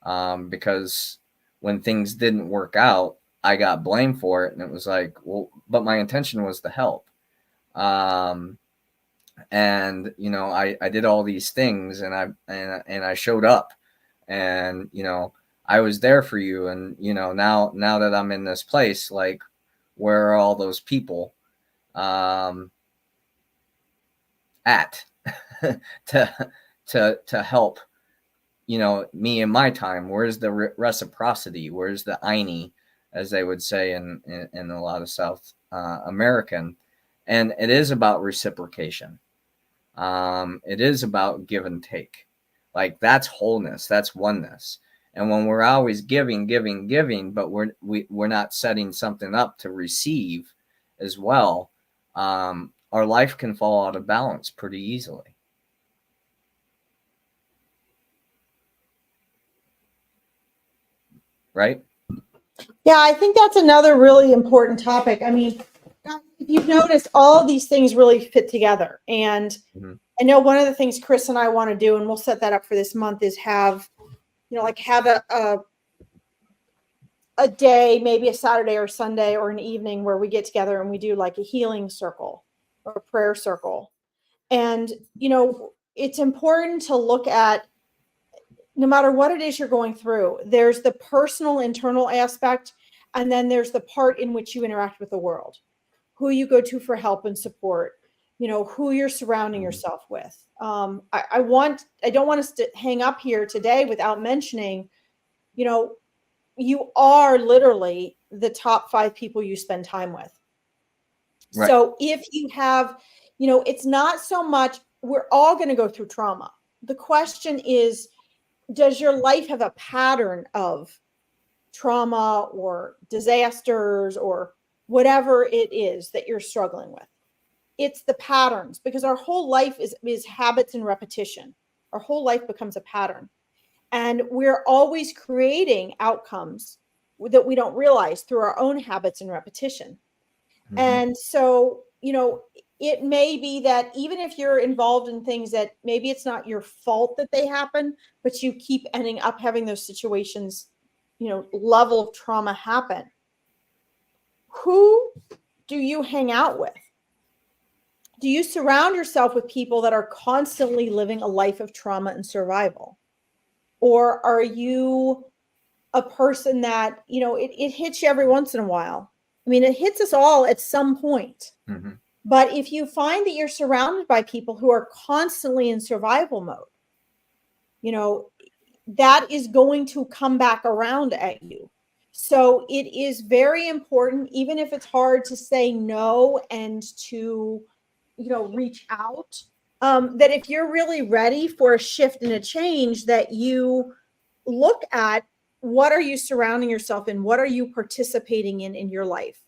because when things didn't work out, I got blamed for it. And it was like, well, but my intention was to help. And, you know, I did all these things, and I showed up, and, you know, I was there for you. And, you know, now that I'm in this place, like, where are all those people, at to help, you know, me in my time? Where's the reciprocity? Where's the Einie, as they would say in a lot of South American? And it is about reciprocation. It is about give and take. Like, that's wholeness, that's oneness. And when we're always giving, but we're not setting something up to receive as well, our life can fall out of balance pretty easily. Right? Yeah, I think that's another really important topic. I mean, if you've noticed, all these things really fit together. And I know one of the things Chris and I want to do, and we'll set that up for this month, is have, you know, like have a day, maybe a Saturday or Sunday or an evening, where we get together and we do like a healing circle or a prayer circle. And, you know, it's important to look at, no matter what it is you're going through, there's the personal internal aspect, and then there's the part in which you interact with the world, who you go to for help and support, you know, who you're surrounding yourself with. I don't want us to hang up here today without mentioning, you know, you are literally the top 5 people you spend time with. Right. So if you have, you know, it's not so much, we're all going to go through trauma. The question is, does your life have a pattern of trauma or disasters or whatever it is that you're struggling with? it's the patterns, because our whole life is habits and repetition. Our whole life becomes a pattern. And we're always creating outcomes that we don't realize through our own habits and repetition. Mhm. And so, it may be that even if you're involved in things that maybe it's not your fault that they happen, but you keep ending up having those situations, level of trauma happen. Who do you hang out with? Do you surround yourself with people that are constantly living a life of trauma and survival? Or are you a person that, it hits you every once in a while? I mean, it hits us all at some point. Mm-hmm. But if you find that you're surrounded by people who are constantly in survival mode, that is going to come back around at you. So it is very important, even if it's hard to say no and to, reach out, that if you're really ready for a shift and a change, that you look at what are you surrounding yourself in? What are you participating in your life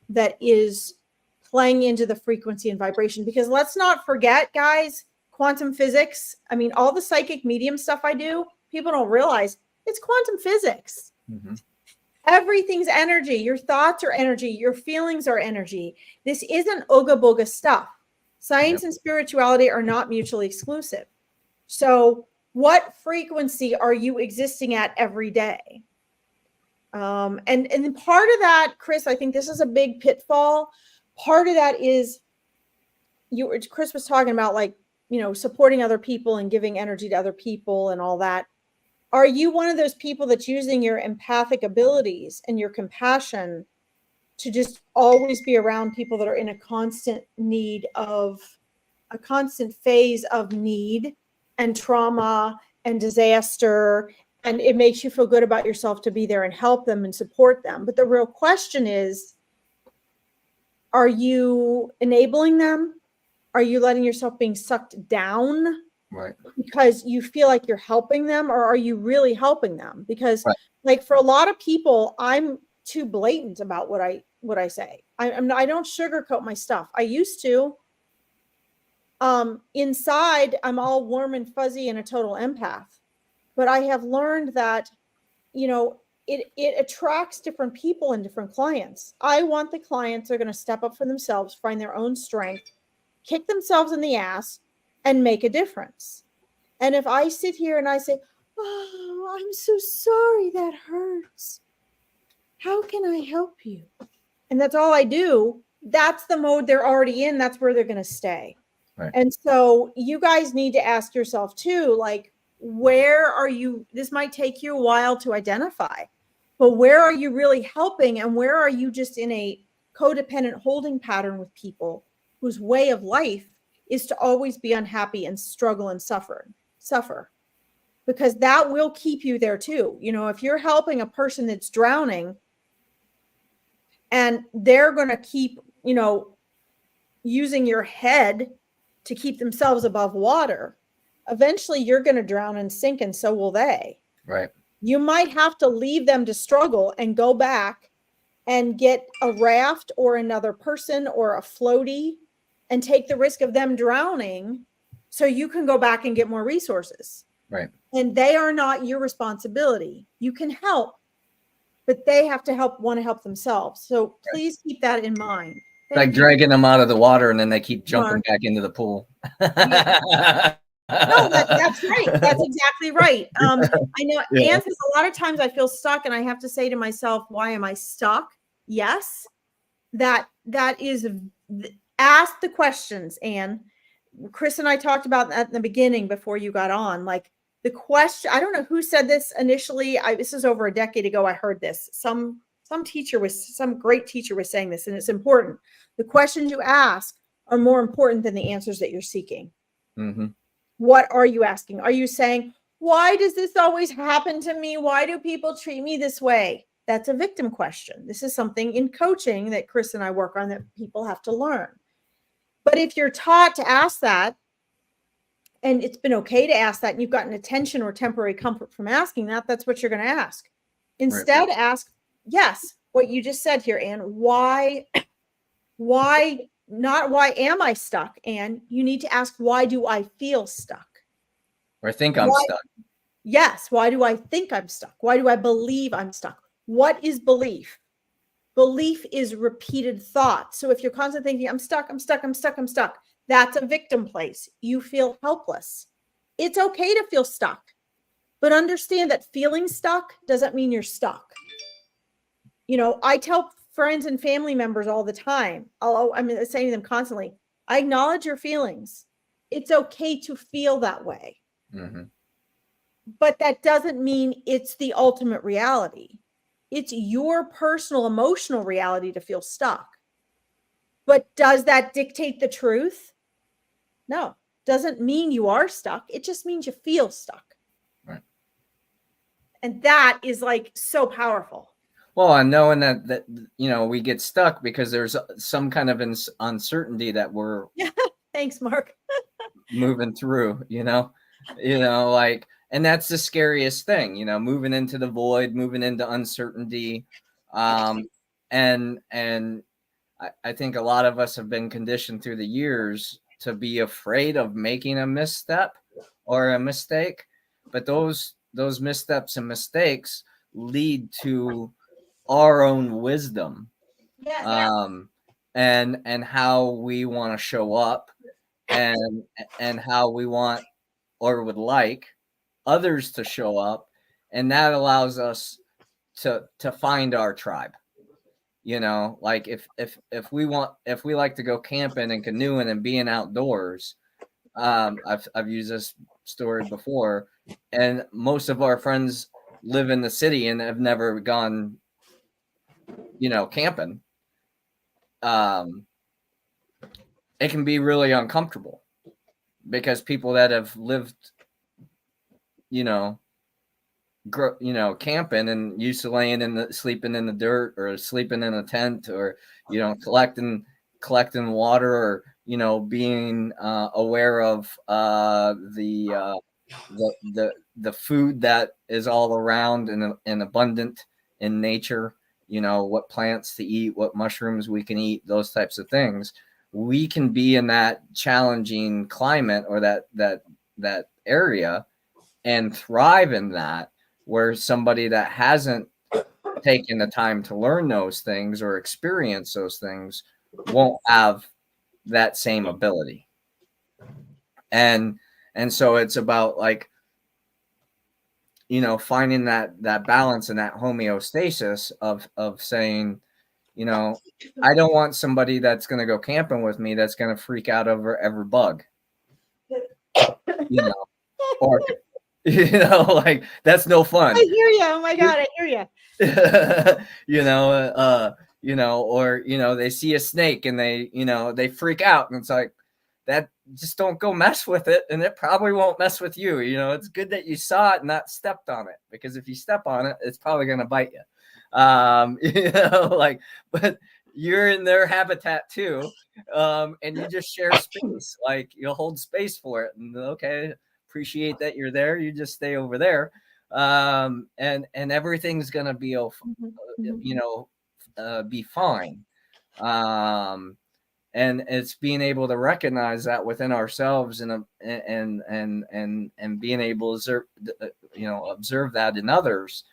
that is playing into the frequency and vibration? Because let's not forget, guys, quantum physics. I mean, all the psychic medium stuff I do, people don't realize it's quantum physics. Mm-hmm. Everything's energy. Your thoughts are energy. Your feelings are energy. This isn't ooga booga stuff. Science and spirituality are not mutually exclusive. So what frequency are you existing at every day? And part of that, Chris, I think this is a big pitfall. Part of that is Chris was talking about, like, supporting other people and giving energy to other people and all that. Are you one of those people that's using your empathic abilities and your compassion to just always be around people that are in a constant phase of need and trauma and disaster, and it makes you feel good about yourself to be there and help them and support them? But the real question is, are you enabling them? Are you letting yourself being sucked down? Right. Because you feel like you're helping them, or are you really helping them? Because like for a lot of people, I'm too blatant about what I say. I don't sugarcoat my stuff. I used to. Inside, I'm all warm and fuzzy and a total empath. But I have learned that, it attracts different people and different clients. I want the clients that are going to step up for themselves, find their own strength, kick themselves in the ass, and make a difference. And if I sit here and I say, "Oh, I'm so sorry, that hurts. How can I help you?" and that's all I do, that's the mode they're already in. That's where they're going to stay. Right. And so you guys need to ask yourself too, like, where are you? This might take you a while to identify, but where are you really helping? And where are you just in a codependent holding pattern with people whose way of life is to always be unhappy and struggle and suffer? Because that will keep you there too. If you're helping a person that's drowning and they're going to keep, using your head to keep themselves above water, eventually you're going to drown and sink, and so will they. Right. You might have to leave them to struggle and go back and get a raft or another person or a floaty and take the risk of them drowning so you can go back and get more resources. Right. And they are not your responsibility. You can help, but they have to want to help themselves. So please keep that in mind. Like dragging them out of the water and then they keep jumping back into the pool. Yeah. No, that's right. That's exactly right. I know, Anne says a lot of times I feel stuck and I have to say to myself, why am I stuck? Yes, that is, ask the questions. Anne, Chris and I talked about that in the beginning before you got on. Like, the question, I don't know who said this initially. This is over a decade ago. I heard this. Some great teacher was saying this, and it's important. The questions you ask are more important than the answers that you're seeking. Mm-hmm. What are you asking? Are you saying, why does this always happen to me? Why do people treat me this way? That's a victim question. This is something in coaching that Chris and I work on that people have to learn. But if you're taught to ask that, and it's been okay to ask that, and you've gotten attention or temporary comfort from asking that, that's what you're going to ask. Instead, ask, yes, what you just said here, Anne, why Not why am I stuck? And you need to ask, why do I feel stuck? Or think I'm stuck. Yes. Why do I think I'm stuck? Why do I believe I'm stuck? What is belief? Belief is repeated thought. So if you're constantly thinking, I'm stuck, I'm stuck, I'm stuck, I'm stuck, that's a victim place. You feel helpless. It's okay to feel stuck, but understand that feeling stuck doesn't mean you're stuck. I tell friends and family members all the time, I'm saying to them constantly, I acknowledge your feelings. It's okay to feel that way. Mm-hmm. But that doesn't mean it's the ultimate reality. It's your personal emotional reality to feel stuck. But does that dictate the truth? No. Doesn't mean you are stuck. It just means you feel stuck. Right. And that is like so powerful. Well, and knowing that we get stuck because there's some kind of uncertainty that we're Thanks, Mark. moving through, like, and that's the scariest thing, moving into the void, moving into uncertainty. And I think a lot of us have been conditioned through the years to be afraid of making a misstep or a mistake, but those missteps and mistakes lead to our own wisdom. And how we want to show up, and how we want or would like others to show up, and that allows us to find our tribe. Like if we like to go camping and canoeing and being outdoors, I've used this story before, and most of our friends live in the city and have never gone camping. It can be really uncomfortable because people that have lived camping and used to sleeping in the dirt, or sleeping in a tent, or collecting water, or being aware of the food that is all around and abundant in nature, what plants to eat, what mushrooms we can eat, those types of things. We can be in that challenging climate or that area and thrive in that, where somebody that hasn't taken the time to learn those things or experience those things won't have that same ability. And so it's about, like, finding that balance and that homeostasis of saying, I don't want somebody that's going to go camping with me that's going to freak out over every bug, or, like, that's no fun. I hear you. Oh my God, I hear you. Or, they see a snake and they freak out, and it's like, that, just don't go mess with it, and it probably won't mess with you. It's good that you saw it and not stepped on it, because if you step on it, it's probably going to bite you. Like, but you're in their habitat too, and you just share space. Like, you'll hold space for it, and okay, appreciate that you're there. You just stay over there, and everything's gonna be be fine. And it's being able to recognize that within ourselves, and being able to observe that in others,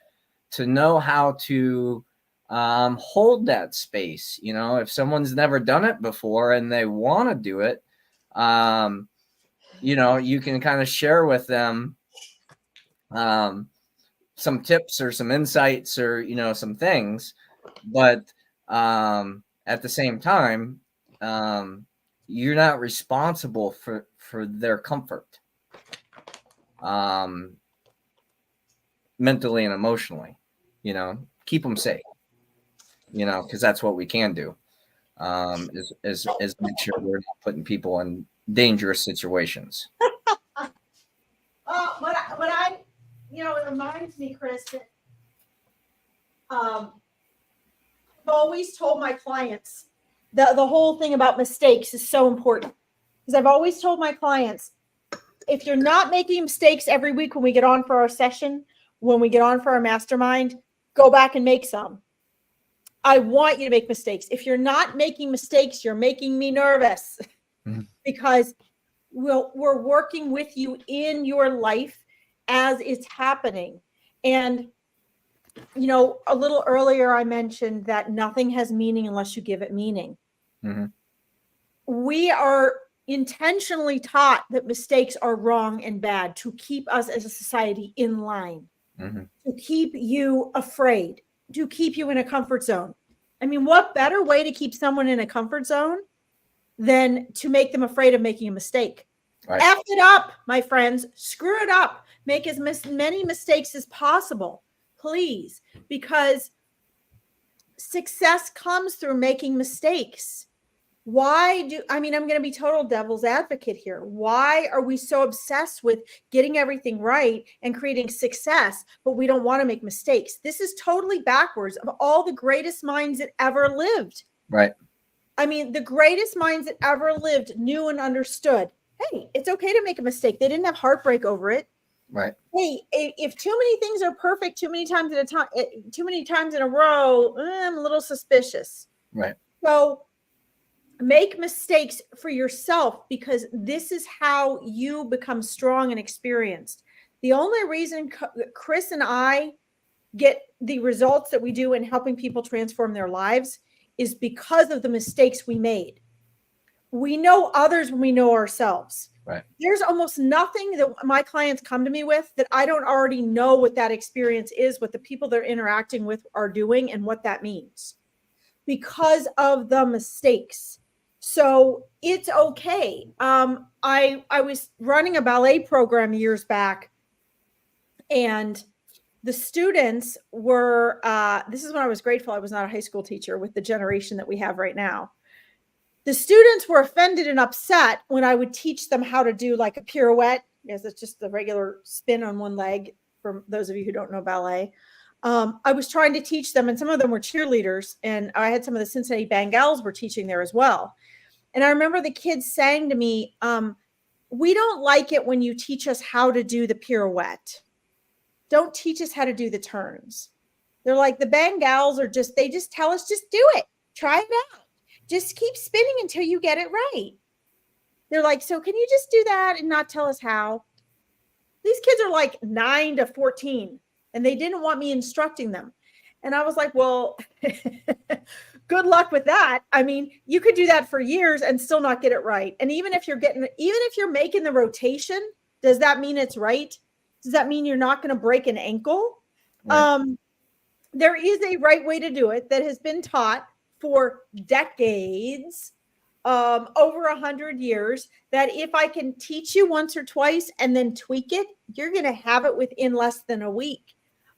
to know how to hold that space. If someone's never done it before and they want to do it, you can kind of share with them some tips or some insights, or some things, but at the same time, you're not responsible for their comfort, mentally and emotionally. Keep them safe, because that's what we can do, is make sure we're not putting people in dangerous situations. It reminds me, Chris, that I've always told my clients, the whole thing about mistakes is so important, because I've always told my clients, if you're not making mistakes every week when we get on for our session, when we get on for our mastermind, go back and make some. I want you to make mistakes. If you're not making mistakes, you're making me nervous because we're working with you in your life as it's happening. And, you know, a little earlier, I mentioned that nothing has meaning unless you give it meaning. Mm-hmm. We are intentionally taught that mistakes are wrong and bad to keep us as a society in line, to keep you afraid, to keep you in a comfort zone. I mean, what better way to keep someone in a comfort zone than to make them afraid of making a mistake? Right. F it up, my friends. Screw it up. Make as many mistakes as possible, please, because success comes through making mistakes. I'm going to be total devil's advocate here. Why are we so obsessed with getting everything right and creating success, but we don't want to make mistakes? This is totally backwards of all the greatest minds that ever lived. Right. I mean, the greatest minds that ever lived knew and understood, hey, it's okay to make a mistake. They didn't have heartbreak over it. Right. Hey, if too many things are perfect too many times in a row, I'm a little suspicious. Right. So make mistakes for yourself, because this is how you become strong and experienced. The only reason Chris and I get the results that we do in helping people transform their lives is because of the mistakes we made. We know others when we know ourselves. Right. There's almost nothing that my clients come to me with that I don't already know what that experience is, what the people they're interacting with are doing, and what that means because of the mistakes. So it's okay. I was running a ballet program years back, and the students were, this is when I was grateful I was not a high school teacher with the generation that we have right now. The students were offended and upset when I would teach them how to do like a pirouette. Yes, it's just the regular spin on one leg, for those of you who don't know ballet. I was trying to teach them, and some of them were cheerleaders, and I had some of the Cincinnati Bengals were teaching there as well. And I remember the kids saying to me, we don't like it when you teach us how to do the pirouette. Don't teach us how to do the turns. They're like, the Bengals are they just tell us, just do it. Try it out. Just keep spinning until you get it right. They're like, so can you just do that and not tell us how? These kids are like 9 to 14, and they didn't want me instructing them. And I was like, well, good luck with that. I mean, you could do that for years and still not get it right. And even if you're making the rotation, does that mean it's right? Does that mean you're not going to break an ankle? Right. There is a right way to do it that has been taught for decades, over 100 years, that if I can teach you once or twice and then tweak it, you're going to have it within less than a week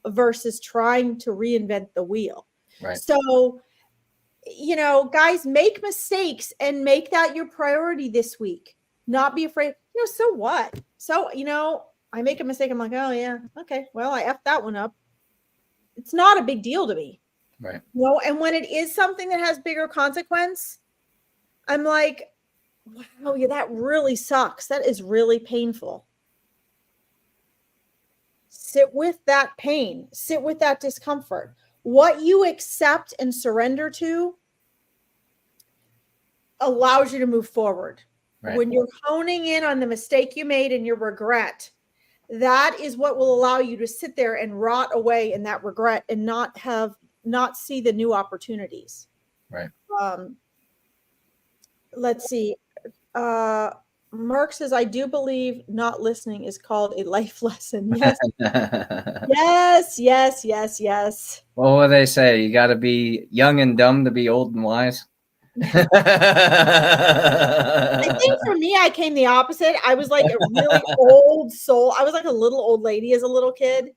versus trying to reinvent the wheel. Right. So, you know, guys, make mistakes and make that your priority this week. Not be afraid. You know, so what? So, you know, I make a mistake. I'm like, oh yeah, okay, well, I effed that one up. It's not a big deal to me. Right. You know, and when it is something that has bigger consequence, I'm like, wow, yeah, that really sucks. That is really painful. Sit with that pain. Sit with that discomfort. What you accept and surrender to allows you to move forward. Right. When you're honing in on the mistake you made and your regret, that is what will allow you to sit there and rot away in that regret and not see the new opportunities. Right. Let's see. Mark says, I do believe not listening is called a life lesson. Yes. yes. Well, what do they say? You got to be young and dumb to be old and wise. I think for me, I came the opposite. I was like a really old soul. I was like a little old lady as a little kid.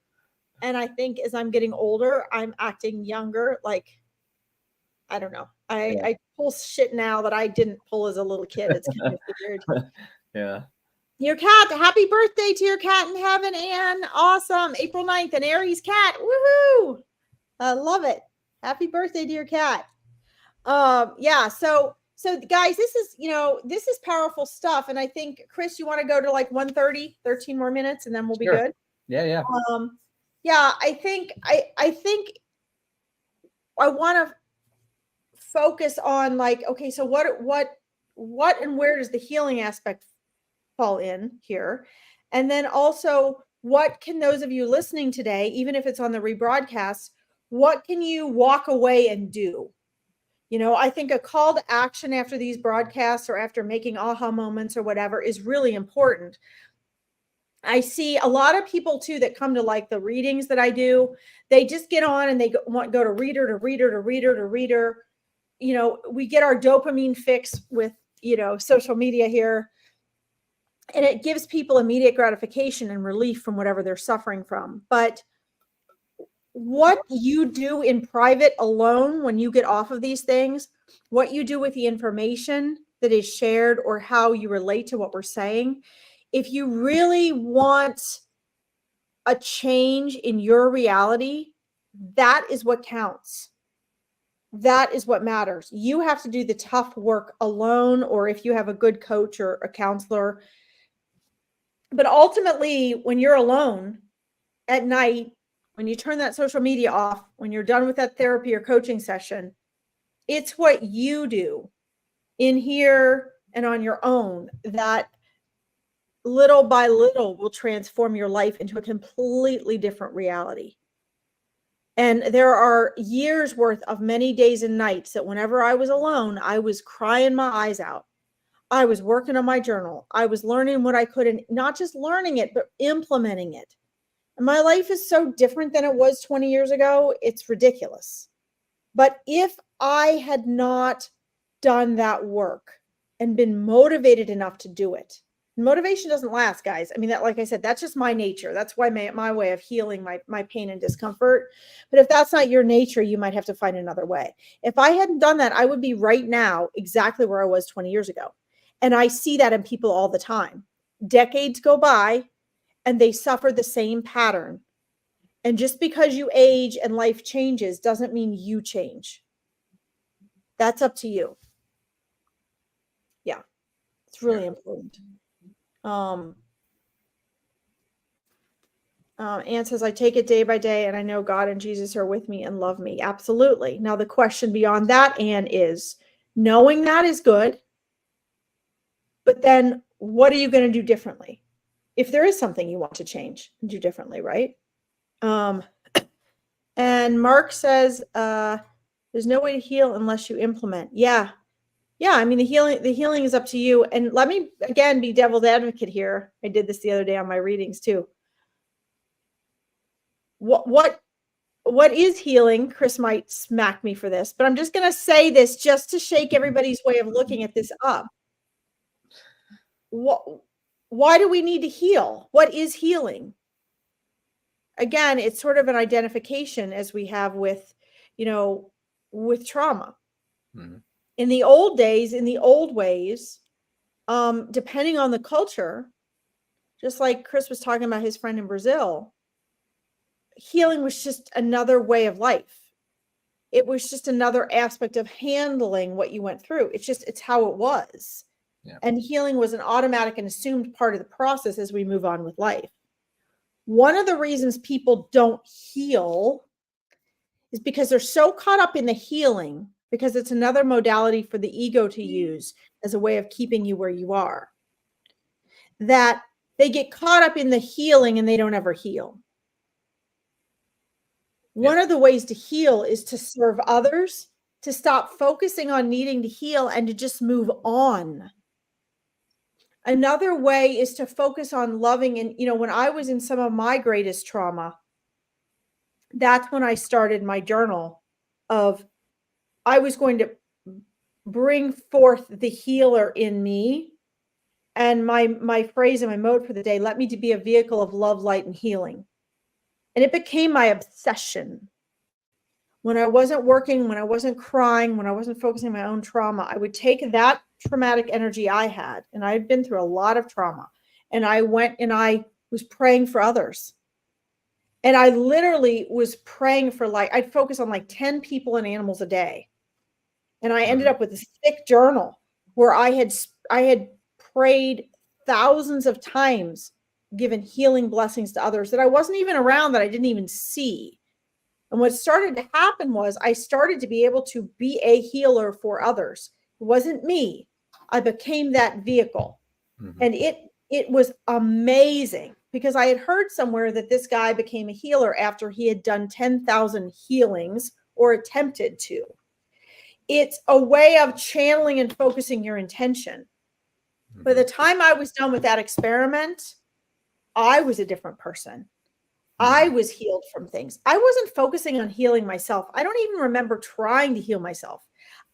And I think as I'm getting older, I'm acting younger. Like, I don't know. I pull shit now that I didn't pull as a little kid. It's kind of weird. Yeah. Your cat, happy birthday to your cat in heaven, Anne. Awesome. April 9th, an Aries cat. Woohoo. I love it. Happy birthday to your cat. Yeah. So guys, this is powerful stuff. And I think, Chris, you want to go to like 1:30, 13 more minutes, and then we'll be good. Yeah. Yeah. I think I want to focus on like, okay, so what and where does the healing aspect fall in here? And then also, what can those of you listening today, even if it's on the rebroadcast, what can you walk away and do? I think a call to action after these broadcasts or after making aha moments or whatever is really important. I see a lot of people too that come to like the readings that I do. They just get on and they go to reader to reader to reader to reader. We get our dopamine fix with, social media here. And it gives people immediate gratification and relief from whatever they're suffering from. But what you do in private alone when you get off of these things, what you do with the information that is shared or how you relate to what we're saying, if you really want a change in your reality, that is what counts. That is what matters. You have to do the tough work alone, or if you have a good coach or a counselor. But ultimately, when you're alone at night, when you turn that social media off, when you're done with that therapy or coaching session, it's what you do in here and on your own that little by little will transform your life into a completely different reality. And there are years worth of many days and nights that whenever I was alone, I was crying my eyes out. I was working on my journal. I was learning what I could, and not just learning it, but implementing it. And my life is so different than it was 20 years ago. It's ridiculous. But if I had not done that work and been motivated enough to do it, motivation doesn't last, guys. I mean, that, like I said, that's just my nature. That's why my way of healing my pain and discomfort. But if that's not your nature, you might have to find another way. If I hadn't done that, I would be right now exactly where I was 20 years ago. And I see that in people all the time. Decades go by and they suffer the same pattern. And just because you age and life changes doesn't mean you change. That's up to you. Yeah, it's really important. Anne says, I take it day by day and I know God and Jesus are with me and love me. Absolutely. Now the question beyond that, Anne, is knowing that is good, but then what are you going to do differently? If there is something you want to change and do differently, right? And Mark says, there's no way to heal unless you implement. Yeah. I mean, the healing is up to you. And let me again be devil's advocate here. I did this the other day on my readings too. What is healing? Chris might smack me for this, but I'm just going to say this just to shake everybody's way of looking at this up. Why do we need to heal? What is healing? Again, it's sort of an identification as we have with trauma. Mm-hmm. In the old days, in the old ways, depending on the culture, just like Chris was talking about his friend in Brazil, healing was just another way of life. It was just another aspect of handling what you went through. It's how it was. Yeah. And healing was an automatic and assumed part of the process as we move on with life. One of the reasons people don't heal is because they're so caught up in the healing, because it's another modality for the ego to use as a way of keeping you where you are, that they get caught up in the healing and they don't ever heal. Yeah. One of the ways to heal is to serve others, to stop focusing on needing to heal and to just move on. Another way is to focus on loving. And, when I was in some of my greatest trauma, that's when I started my journal of, I was going to bring forth the healer in me. And my phrase and my mode for the day, let me to be a vehicle of love, light, and healing. And it became my obsession. When I wasn't working, when I wasn't crying, when I wasn't focusing on my own trauma, I would take that traumatic energy I had, and I had been through a lot of trauma, and I went and I was praying for others. And I literally was praying for, I'd focus on 10 people and animals a day. And I ended up with this thick journal where I had prayed thousands of times, given healing blessings to others that I wasn't even around, that I didn't even see. And what started to happen was I started to be able to be a healer for others. It wasn't me. I became that vehicle. Mm-hmm. And it was amazing, because I had heard somewhere that this guy became a healer after he had done 10,000 healings, or attempted to. It's a way of channeling and focusing your intention. Mm-hmm. By the time I was done with that experiment, I was a different person. I was healed from things. I wasn't focusing on healing myself. I don't even remember trying to heal myself.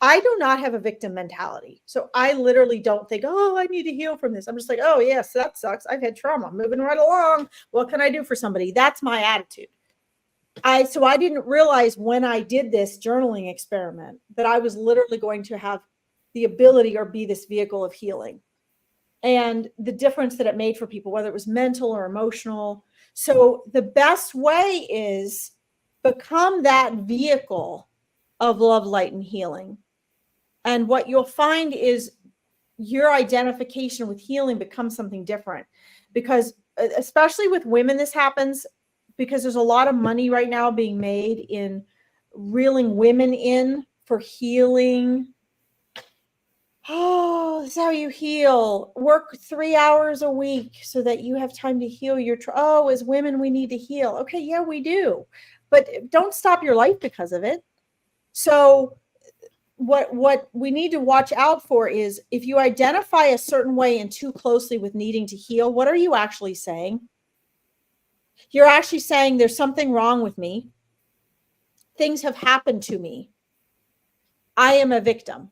I do not have a victim mentality. So I literally don't think, oh, I need to heal from this. I'm just like, oh, yes, that sucks. I've had trauma. Moving right along. What can I do for somebody? That's my attitude. So I didn't realize when I did this journaling experiment that I was literally going to have the ability or be this vehicle of healing, and the difference that it made for people, whether it was mental or emotional. So the best way is become that vehicle of love, light, and healing. And what you'll find is your identification with healing becomes something different, because especially with women, this happens because there's a lot of money right now being made in reeling women in for healing. Oh, this is how you heal. Work 3 hours a week so that you have time to heal your oh, as women, we need to heal. Okay, yeah, we do. But don't stop your life because of it. So what we need to watch out for is, if you identify a certain way and too closely with needing to heal, what are you actually saying? You're actually saying there's something wrong with me. Things have happened to me. I am a victim.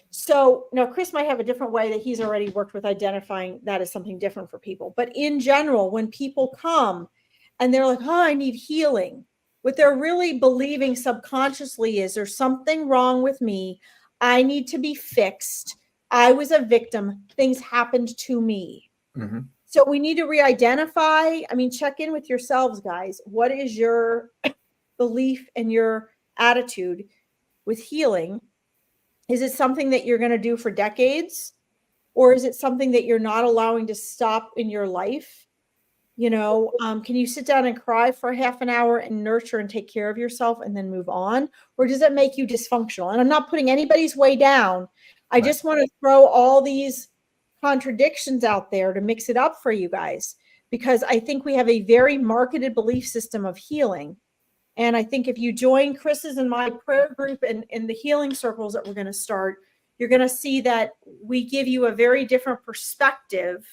So now Chris might have a different way that he's already worked with identifying that as something different for people. But in general, when people come and they're like, oh, I need healing, what they're really believing subconsciously is there's something wrong with me. I need to be fixed. I was a victim. Things happened to me. Mm-hmm. So we need to re-identify. I mean, check in with yourselves, guys. What is your belief and your attitude with healing? Is it something that you're going to do for decades? Or is it something that you're not allowing to stop in your life? You know, can you sit down and cry for half an hour and nurture and take care of yourself and then move on? Or does it make you dysfunctional? And I'm not putting anybody's way down. I just want to throw all these contradictions out there to mix it up for you guys, because I think we have a very marketed belief system of healing. And I think if you join Chris's and my prayer group and in the healing circles that we're going to start, you're going to see that we give you a very different perspective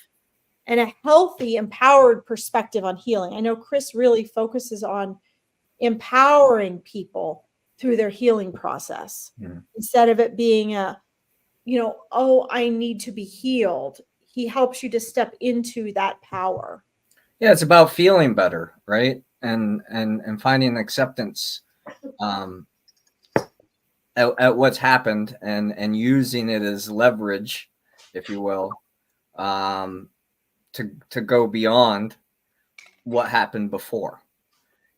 and a healthy, empowered perspective on healing. I know Chris really focuses on empowering people through their healing process, instead of it being oh, I need to be healed. He helps you to step into that power. Yeah, it's about feeling better, right? And finding acceptance at what's happened, and using it as leverage, if you will, to go beyond what happened before.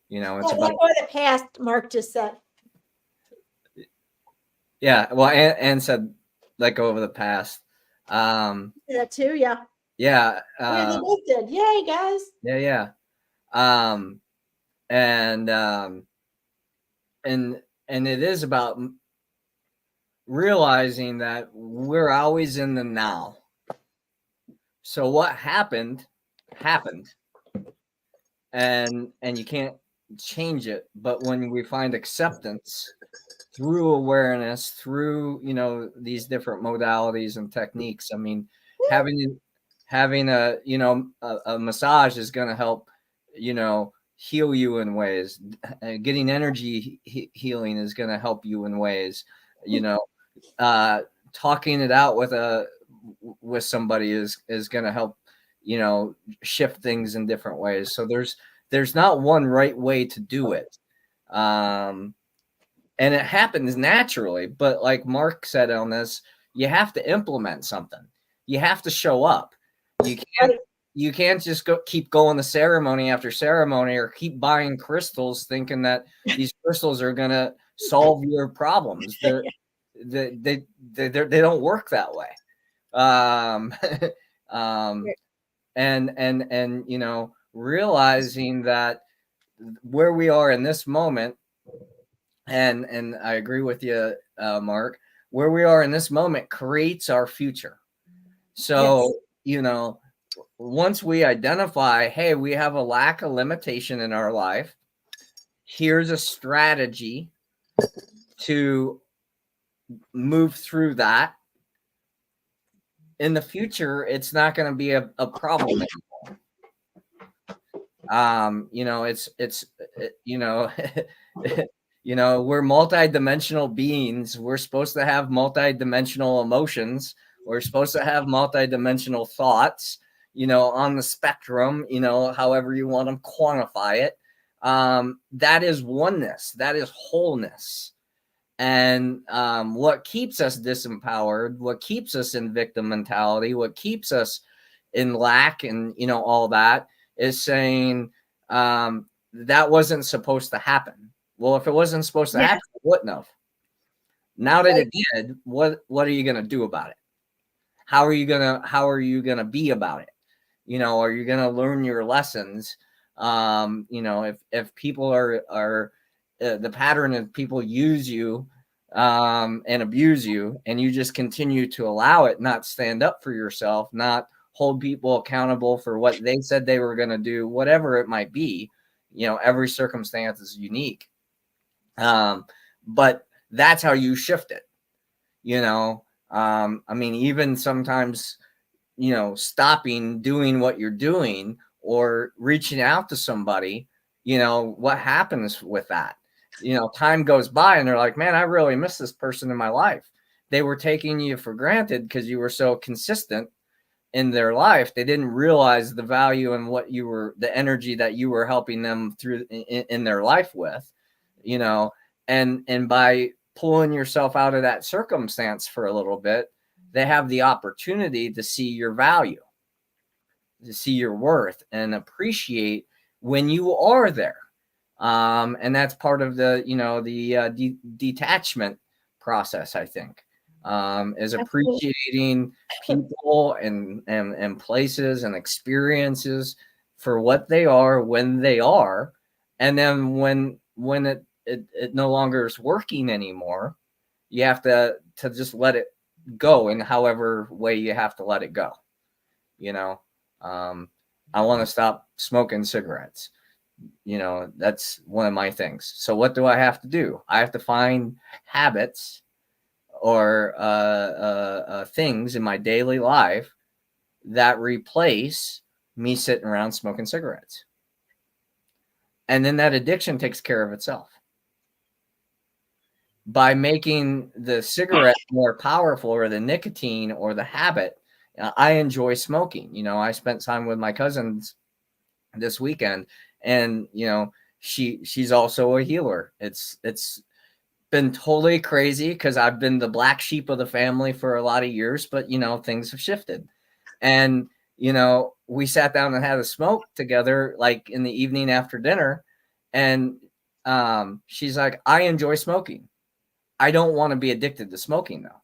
You know, it's about the past. Mark just said. Yeah, well, Anne said let go of the past. That too, yeah. Yeah. Yeah, they both did. Yay, guys. Yeah. And it is about realizing that we're always in the now. So what happened, and you can't change it. But when we find acceptance through awareness, through these different modalities and techniques, I mean, having a massage is going to help heal you in ways. Getting energy healing is going to help you in ways. Talking it out with somebody is going to help shift things in different ways. So there's not one right way to do it, and it happens naturally. But like Mark said on this, you have to implement something. You have to show up. You can't just keep going to ceremony after ceremony, or keep buying crystals thinking that these crystals are going to solve your problems. They don't work that way. And realizing that where we are in this moment, and I agree with you, Mark, where we are in this moment creates our future. So, Yes. Once we identify, hey, we have a lack of limitation in our life, here's a strategy to move through that. In the future, it's not going to be a problem anymore. We're multidimensional beings. We're supposed to have multidimensional emotions. We're supposed to have multidimensional thoughts, on the spectrum, however you want to quantify it. That is oneness. That is wholeness. And what keeps us disempowered, what keeps us in victim mentality, what keeps us in lack and, all that is saying that wasn't supposed to happen. Well, if it wasn't supposed to happen, it wouldn't have. Now that it did, what are you going to do about it? How are you going to be about it? Are you going to learn your lessons? If people are the pattern of people use you and abuse you, and you just continue to allow it, not stand up for yourself, not hold people accountable for what they said they were going to do, whatever it might be. Every circumstance is unique. But that's how you shift it. Even sometimes, stopping doing what you're doing or reaching out to somebody, what happens with that? Time goes by and they're like, man, I really miss this person in my life. They were taking you for granted because you were so consistent in their life. They didn't realize the value and the energy that you were helping them through in their life with, and by pulling yourself out of that circumstance for a little bit, they have the opportunity to see your value, to see your worth, and appreciate when you are there. And that's part of the detachment process, I think, is appreciating people and places and experiences for what they are when they are. And then when it no longer is working anymore, you have to just let it go in however way you have to let it go. I want to stop smoking cigarettes. That's one of my things. So what do I have to do? I have to find habits or things in my daily life that replace me sitting around smoking cigarettes. And then that addiction takes care of itself. By making the cigarette more powerful, or the nicotine or the habit, I enjoy smoking. I spent time with my cousins this weekend, and she's also a healer. It's been totally crazy because I've been the black sheep of the family for a lot of years, but things have shifted. And we sat down and had a smoke together, like in the evening after dinner, and she's like, I enjoy smoking. I don't want to be addicted to smoking though.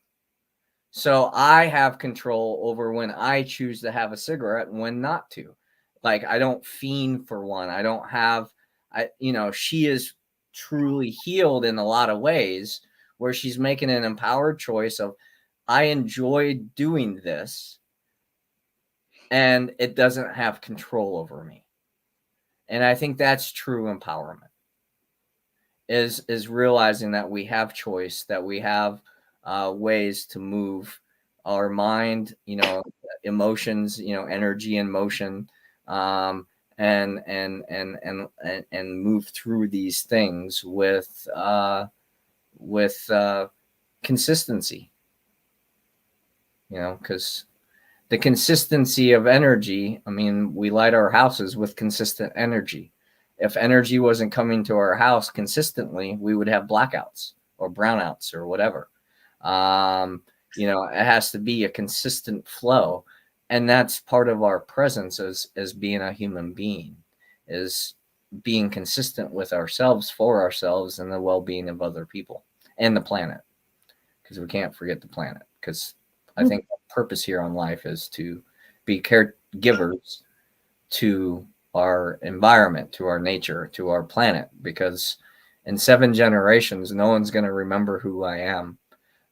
So I have control over when I choose to have a cigarette and when not to. Like, I don't fiend for one. I don't have, she is truly healed in a lot of ways, where she's making an empowered choice of, I enjoy doing this and it doesn't have control over me. And I think that's true empowerment, is realizing that we have choice, that we have ways to move our mind, emotions, energy and motion, and move through these things with consistency. Because the consistency of energy, we light our houses with consistent energy. If energy wasn't coming to our house consistently, we would have blackouts or brownouts or whatever. It has to be a consistent flow. And that's part of our presence as being a human being, is being consistent with ourselves, for ourselves, and the well-being of other people and the planet. Because we can't forget the planet. Because I think the purpose here on life is to be caregivers to our environment, to our nature, to our planet, because in 7 generations, no one's going to remember who I am.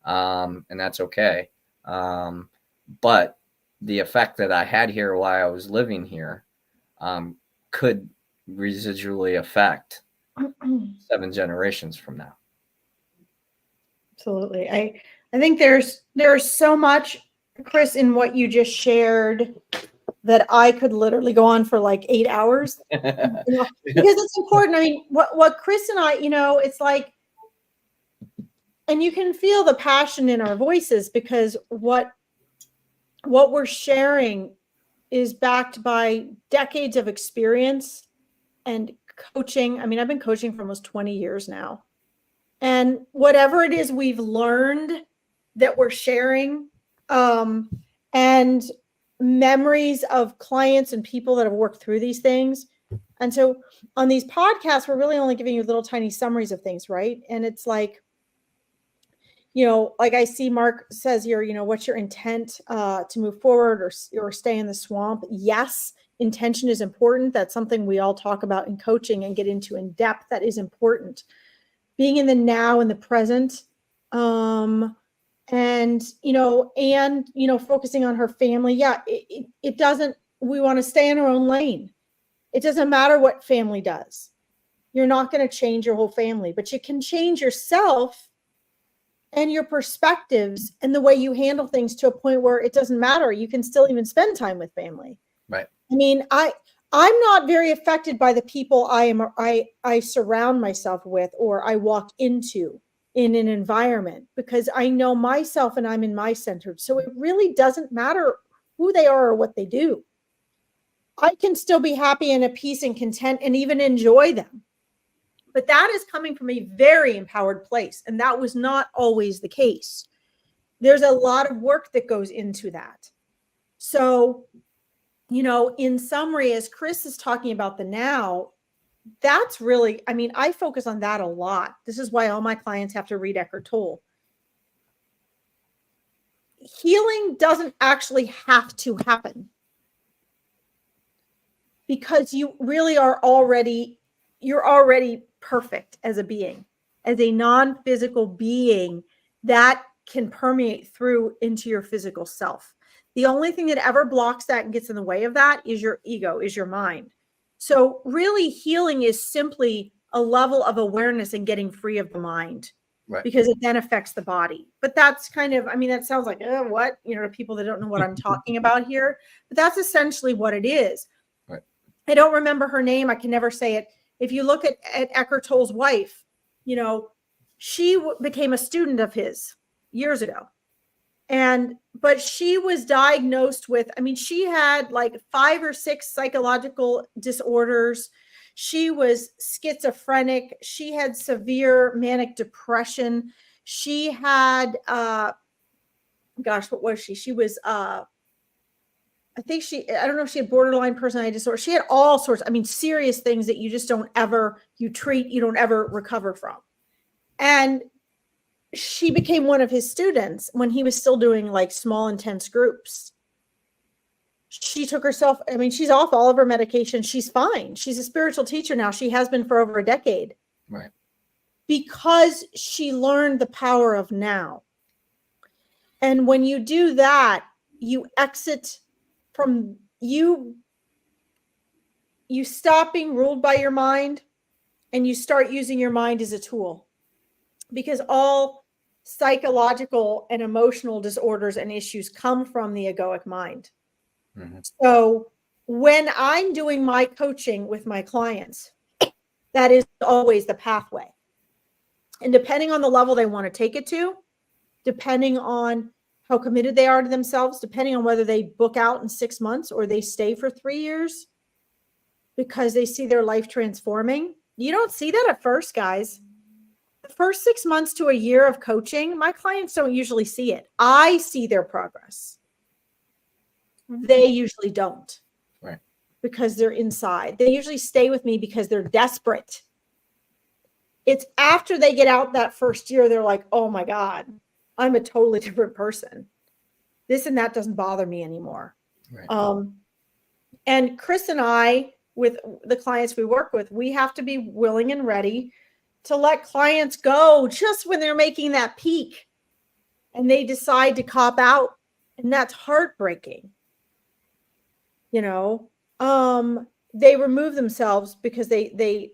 And that's okay. But the effect that I had here while I was living here could residually affect 7 generations from now. Absolutely. I think there's so much, Chris, in what you just shared that I could literally go on for like 8 hours, because it's important. I mean, what Chris and I, it's like, and you can feel the passion in our voices, because what we're sharing is backed by decades of experience and coaching. I mean, I've been coaching for almost 20 years now. And whatever it is we've learned that we're sharing, and memories of clients and people that have worked through these things. And so on these podcasts, we're really only giving you little tiny summaries of things, right? And it's like, like I see Mark says here, what's your intent to move forward or stay in the swamp? Yes, intention is important. That's something we all talk about in coaching and get into in depth. That is important. Being in the now and the present, and focusing on her family. Yeah, it doesn't, we want to stay in our own lane. It doesn't matter what family does. You're not going to change your whole family, but you can change yourself and your perspectives and the way you handle things to a point where it doesn't matter. You can still even spend time with family. Right. I mean, I'm not very affected by the people I surround myself with or I walk into in an environment, because I know myself and I'm in my center. So it really doesn't matter who they are or what they do. I can still be happy and at peace and content and even enjoy them. But that is coming from a very empowered place. And that was not always the case. There's a lot of work that goes into that. So, in summary, as Chris is talking about the now, that's really, I mean, I focus on that a lot. This is why all my clients have to read Eckhart Tolle. Healing doesn't actually have to happen, because you really are you're already perfect as a being, as a non-physical being that can permeate through into your physical self. The only thing that ever blocks that and gets in the way of that is your ego, is your mind. So really, healing is simply a level of awareness and getting free of the mind, Right. Because it then affects the body. But that's kind of, I mean, that sounds like, what, to people that don't know what I'm talking about here. But that's essentially what it is. Right. I don't remember her name. I can never say it. If you look at Eckhart Tolle's wife, she became a student of his years ago. But she was diagnosed with, I mean, she had like 5 or 6 psychological disorders. She was schizophrenic. She had severe manic depression. She had, what was she? She was, I don't know if she had borderline personality disorder. She had all sorts, I mean, serious things that you just don't ever recover from. And she became one of his students when he was still doing like small, intense groups. She took herself, I mean, she's off all of her medication. She's fine. She's a spiritual teacher now. She has been for over a decade. Right. Because she learned the power of now. And when you do that, you exit from you stop being ruled by your mind and you start using your mind as a tool. Because all psychological and emotional disorders and issues come from the egoic mind. Mm-hmm. So when I'm doing my coaching with my clients, that is always the pathway. And depending on the level they want to take it to, depending on how committed they are to themselves, depending on whether they book out in 6 months or they stay for 3 years because they see their life transforming. You don't see that at first, guys. The first 6 months to a year of coaching, my clients don't usually see it. I see their progress. They usually don't. Right. Because they're inside. They usually stay with me because they're desperate. It's after they get out that first year, they're like, oh my God, I'm a totally different person. This and that doesn't bother me anymore. Right. And Chris and I with the clients we work with. We have to be willing and ready to let clients go just when they're making that peak and they decide to cop out. And that's heartbreaking. You know, they remove themselves because that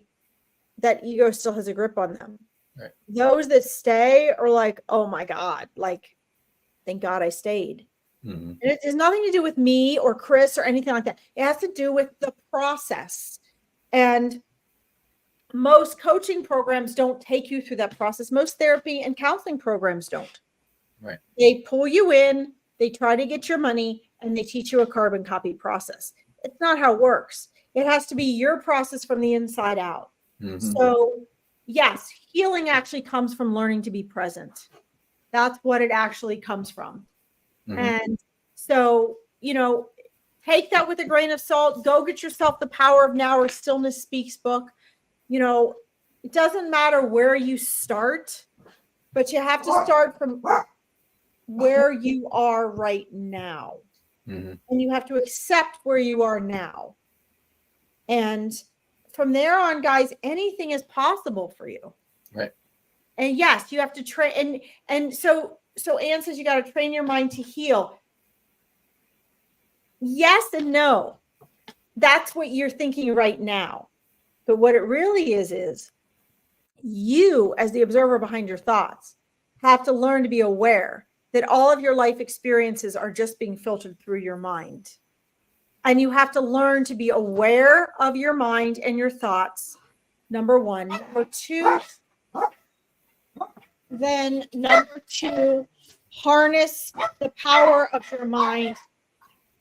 ego still has a grip on them. Right. Those that stay are like, oh my God, like, thank God I stayed. Mm-hmm. And it has nothing to do with me or Chris or anything like that. It has to do with the process. And most coaching programs don't take you through that process. Most therapy and counseling programs don't. Right. They pull you in, they try to get your money, and they teach you a carbon copy process. It's not how it works. It has to be your process from the inside out. Mm-hmm. So, yes, healing actually comes from learning to be present. That's what it actually comes from. Mm-hmm. And so, you know, take that with a grain of salt. Go get yourself the Power of Now or Stillness Speaks book. You know, it doesn't matter where you start, but you have to start from where you are right now. Mm-hmm. And you have to accept where you are now. And from there on, guys, anything is possible for you. Right. And yes, you have to train. And so Anne says you got to train your mind to heal. Yes and no. That's what you're thinking right now. But what it really is you, as the observer behind your thoughts, have to learn to be aware that all of your life experiences are just being filtered through your mind. And you have to learn to be aware of your mind and your thoughts, number one. Number two, harness the power of your mind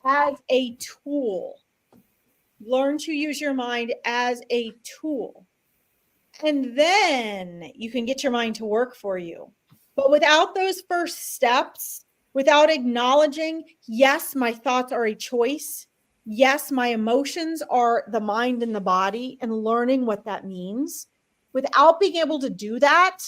as a tool. Learn to use your mind as a tool. And then you can get your mind to work for you. But without those first steps, without acknowledging, yes, my thoughts are a choice. Yes, my emotions are the mind and the body, and learning what that means. Without being able to do that,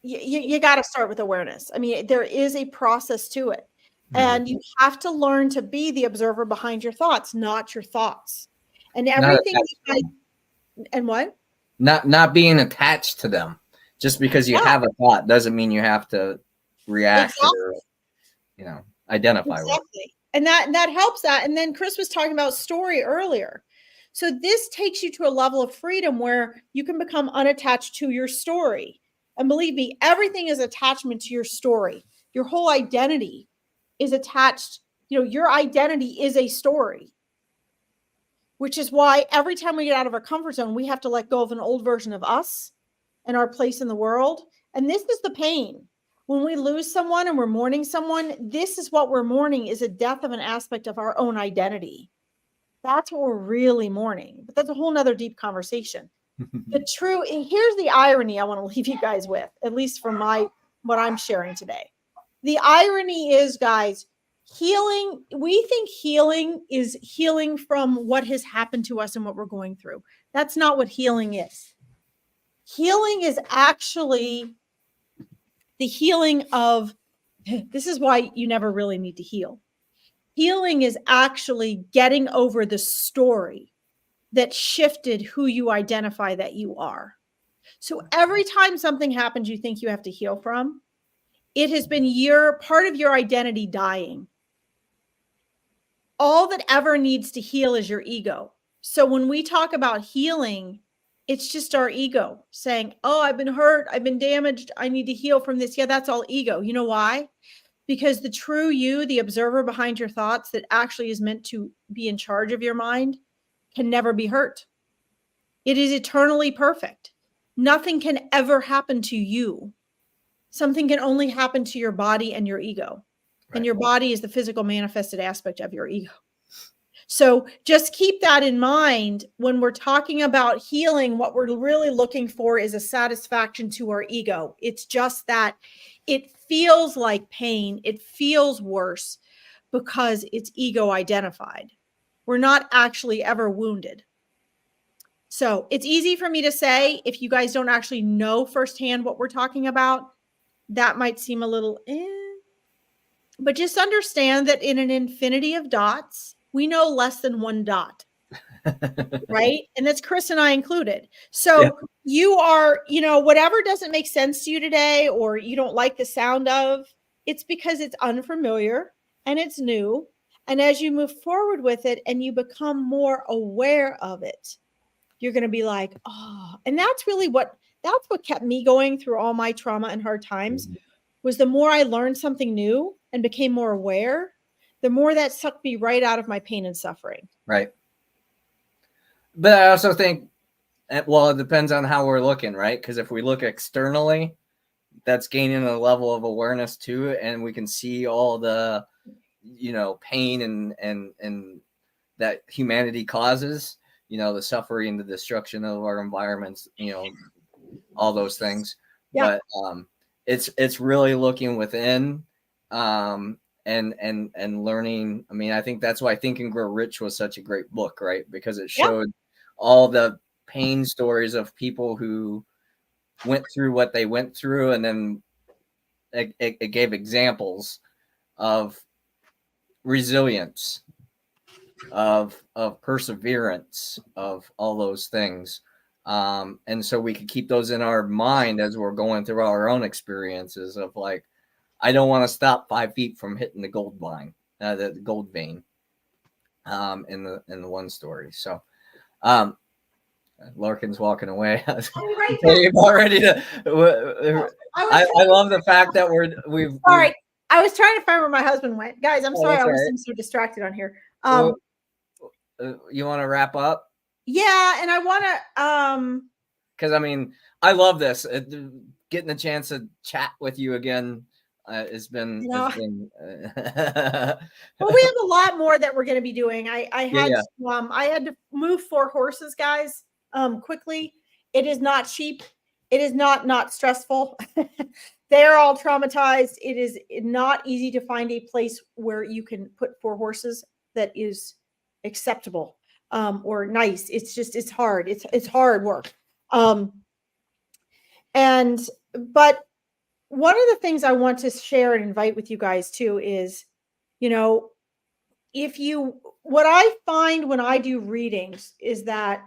you got to start with awareness. I mean, there is a process to it. And you have to learn to be the observer behind your thoughts, not your thoughts. And everything. And what? Not being attached to them. Just because you have a thought doesn't mean you have to react or, you know, identify with it. And that helps that. And then Chris was talking about story earlier. So this takes you to a level of freedom where you can become unattached to your story. And believe me, everything is attachment to your story. Your whole identity is attached. You know, your identity is a story, which is why every time we get out of our comfort zone, we have to let go of an old version of us and our place in the world. And this is the pain. When we lose someone and we're mourning someone, this is what we're mourning, is a death of an aspect of our own identity. That's what we're really mourning. But that's a whole nother deep conversation. And here's the irony I want to leave you guys with, at least from what I'm sharing today. The irony is, guys, healing, we think healing is healing from what has happened to us and what we're going through. That's not what healing is. Healing is actually the healing of, this is why you never really need to heal. Healing is actually getting over the story that shifted who you identify that you are. So every time something happens you think you have to heal from, it has been part of your identity dying. All that ever needs to heal is your ego. So when we talk about healing, it's just our ego saying, oh, I've been hurt, I've been damaged, I need to heal from this. Yeah, that's all ego. You know why? Because the true you, the observer behind your thoughts that actually is meant to be in charge of your mind, can never be hurt. It is eternally perfect. Nothing can ever happen to you. Something can only happen to your body and your ego. Right. And your body is the physical manifested aspect of your ego. So just keep that in mind when we're talking about healing. What we're really looking for is a satisfaction to our ego. It's just that it feels like pain. It feels worse because it's ego identified. We're not actually ever wounded. So it's easy for me to say, if you guys don't actually know firsthand what we're talking about, that might seem a little, but just understand that in an infinity of dots, we know less than one dot. Right. And that's Chris and I included. So you are, whatever doesn't make sense to you today, or you don't like the sound of, it's because it's unfamiliar and it's new. And as you move forward with it and you become more aware of it, you're going to be like, oh, and that's what kept me going through all my trauma and hard times, was the more I learned something new and became more aware, the more that sucked me right out of my pain and suffering. Right. But I also think, well, it depends on how we're looking, right? Because if we look externally, that's gaining a level of awareness too, and we can see all the, pain and that humanity causes, the suffering, the destruction of our environments, all those things. Yeah. But it's really looking within, and learning. I mean, I think that's why Think and Grow Rich was such a great book, right? Because it showed all the pain stories of people who went through what they went through, and then it gave examples of resilience, of perseverance, of all those things. And so we could keep those in our mind as we're going through our own experiences of like, I don't want to stop 5 feet from hitting the gold mine, the gold vein, in the one story. So, Larkin's walking away. Right, about ready to. I love the fact that we've. All right, I was trying to find where my husband went, guys. I'm sorry, I was so distracted on here. You want to wrap up? Yeah, and I want to. Because I mean, I love this. Getting a chance to chat with you again. It's been. Well, we have a lot more that we're going to be doing. I had to move 4 horses, guys, quickly. It is not cheap. It is not stressful. They're all traumatized. It is not easy to find a place where you can put 4 horses that is acceptable, or nice. It's hard. It's hard work. But one of the things I want to share and invite with you guys too is, what I find when I do readings is that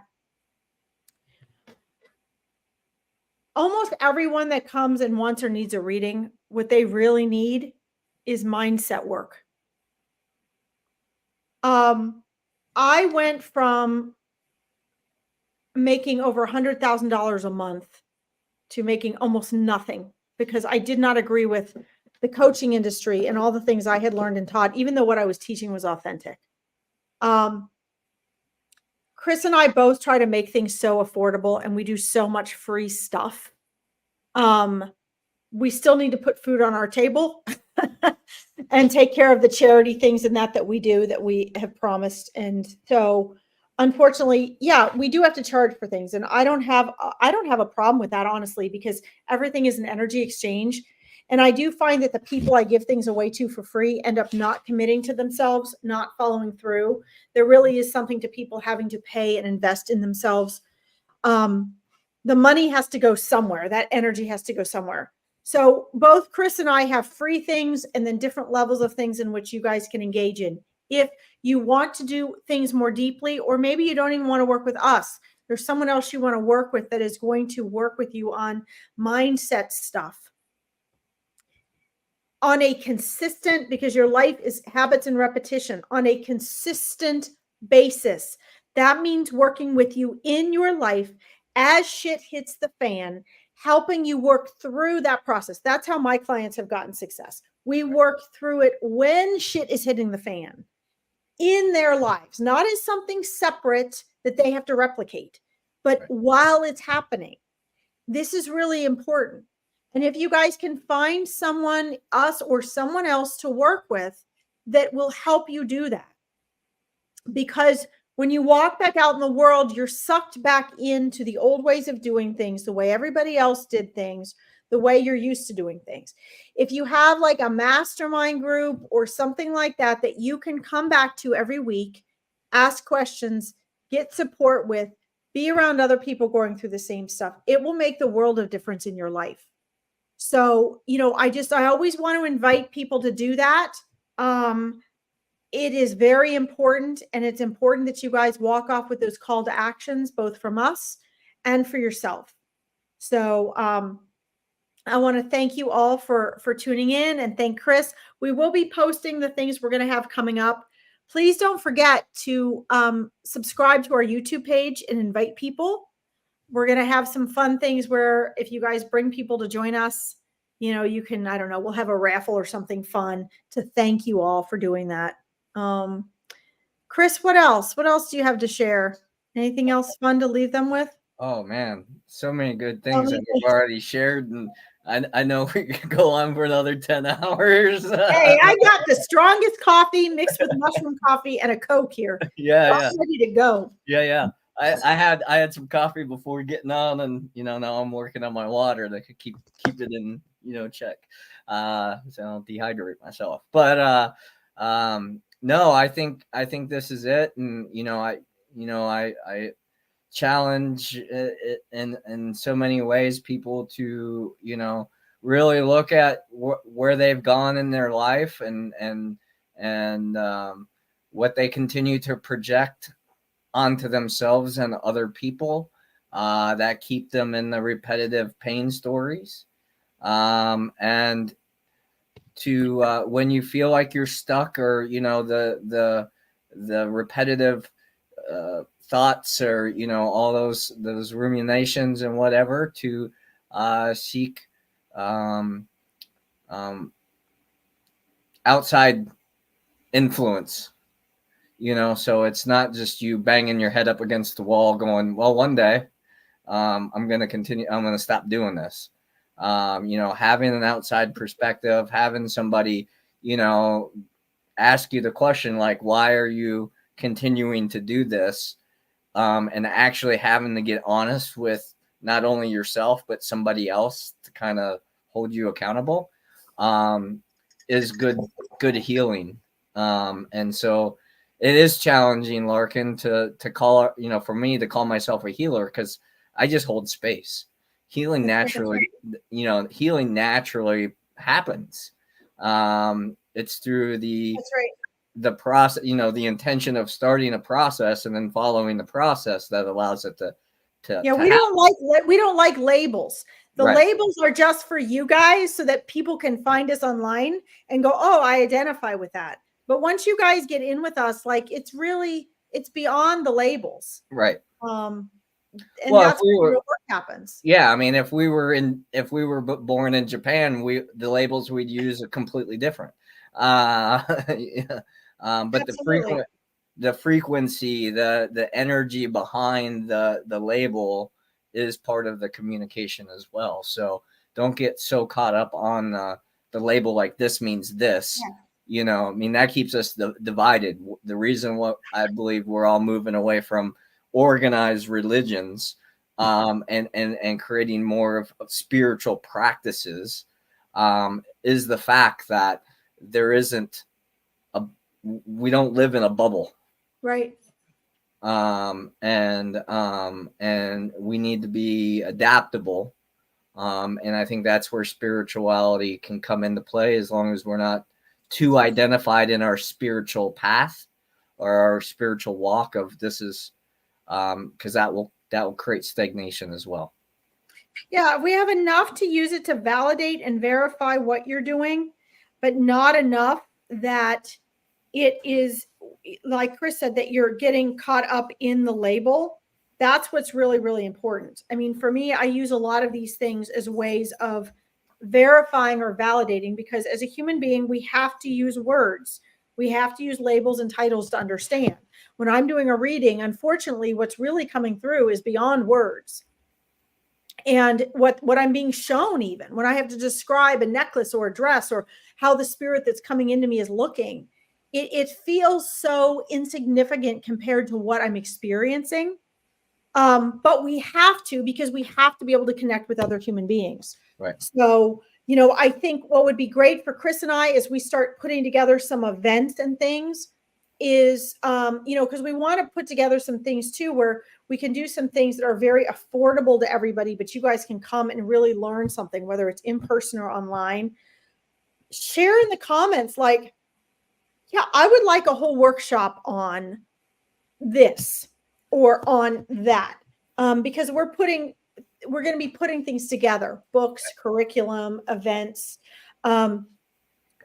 almost everyone that comes and wants or needs a reading, what they really need is mindset work. I went from making over $100,000 a month to making almost nothing, because I did not agree with the coaching industry and all the things I had learned and taught, even though what I was teaching was authentic. Chris and I both try to make things so affordable, and we do so much free stuff. We still need to put food on our table and take care of the charity things and that we do, that we have promised. And so unfortunately, we do have to charge for things. And I don't have a problem with that, honestly, because everything is an energy exchange. And I do find that the people I give things away to for free end up not committing to themselves, not following through. There really is something to people having to pay and invest in themselves. The money has to go somewhere. That energy has to go somewhere. So both Chris and I have free things and then different levels of things in which you guys can engage in. If you want to do things more deeply, or maybe you don't even want to work with us, there's someone else you want to work with that is going to work with you on mindset stuff on a consistent, because your life is habits and repetition, on a consistent basis. That means working with you in your life as shit hits the fan, helping you work through that process. That's how my clients have gotten success. We work through it when shit is hitting the fan in their lives, not as something separate that they have to replicate, but while it's happening. This is really important. And if you guys can find someone, us or someone else to work with, that will help you do that. Because when you walk back out in the world, you're sucked back into the old ways of doing things, the way everybody else did things, the way you're used to doing things. If you have like a mastermind group or something like that, that you can come back to every week, ask questions, get support with, be around other people going through the same stuff, it will make the world of difference in your life. So, I always want to invite people to do that. it is very important, and it's important that you guys walk off with those call to actions, both from us and for yourself. So I want to thank you all for tuning in, and thank Chris. We will be posting the things we're going to have coming up. Please don't forget to subscribe to our YouTube page and invite people. We're going to have some fun things where if you guys bring people to join us, you know, you can, I don't know, we'll have a raffle or something fun to thank you all for doing that. Chris, what else? What else do you have to share? Anything else fun to leave them with? Oh man, so many good things that we've already shared, and I know we could go on for another 10 hours. Hey, I got the strongest coffee mixed with mushroom coffee and a Coke here. Yeah, I'm ready to go. Yeah. I had some coffee before getting on, and now I'm working on my water that could keep it in check, so I don't dehydrate myself. But no, I think this is it, and I challenge in so many ways people to really look at where they've gone in their life, and what they continue to project onto themselves and other people that keep them in the repetitive pain stories, and to when you feel like you're stuck, or the repetitive thoughts, or all those ruminations and whatever, to seek outside influence. So it's not just you banging your head up against the wall going, well, one day I'm going to stop doing this. Having an outside perspective, having somebody ask you the question, like, why are you continuing to do this, and actually having to get honest with not only yourself but somebody else to kind of hold you accountable, is good healing. And so it is challenging, Larkin, to call, for me to call myself a healer, because I just hold space. Healing naturally, healing naturally happens. It's through the process, the intention of starting a process and then following the process that allows it to we don't like labels. The labels are just for you guys so that people can find us online and go, oh, I identify with that. But once you guys get in with us, like, it's beyond the labels. Right. And that's where real work happens. Yeah. I mean, if we were born in Japan, the labels we'd use are completely different. But the frequency, the energy behind the label is part of the communication as well. So don't get so caught up on the label, like this means this. Yeah. I mean, that keeps us divided. The reason what I believe we're all moving away from organized religions, and creating more of spiritual practices, is the fact that we don't live in a bubble. Right. And we need to be adaptable. And I think that's where spirituality can come into play, as long as we're not too identified in our spiritual path or our spiritual walk of this is, because that will create stagnation as well. Yeah, we have enough to use it to validate and verify what you're doing, but not enough that it is, like Chris said, that you're getting caught up in the label. That's what's really, really important. I mean, for me, I use a lot of these things as ways of verifying or validating, because as a human being, we have to use words. We have to use labels and titles to understand. When I'm doing a reading, unfortunately, what's really coming through is beyond words. And what I'm being shown, even when I have to describe a necklace or a dress or how the spirit that's coming into me is looking, it feels so insignificant compared to what I'm experiencing. But we have to, because we have to be able to connect with other human beings. Right. So, I think what would be great for Chris and I is we start putting together some events and things is, because we want to put together some things too, where we can do some things that are very affordable to everybody, but you guys can come and really learn something, whether it's in person or online. Share in the comments, like, Yeah, I would like a whole workshop on this or on that, because we're going to be putting things together, books, curriculum, events,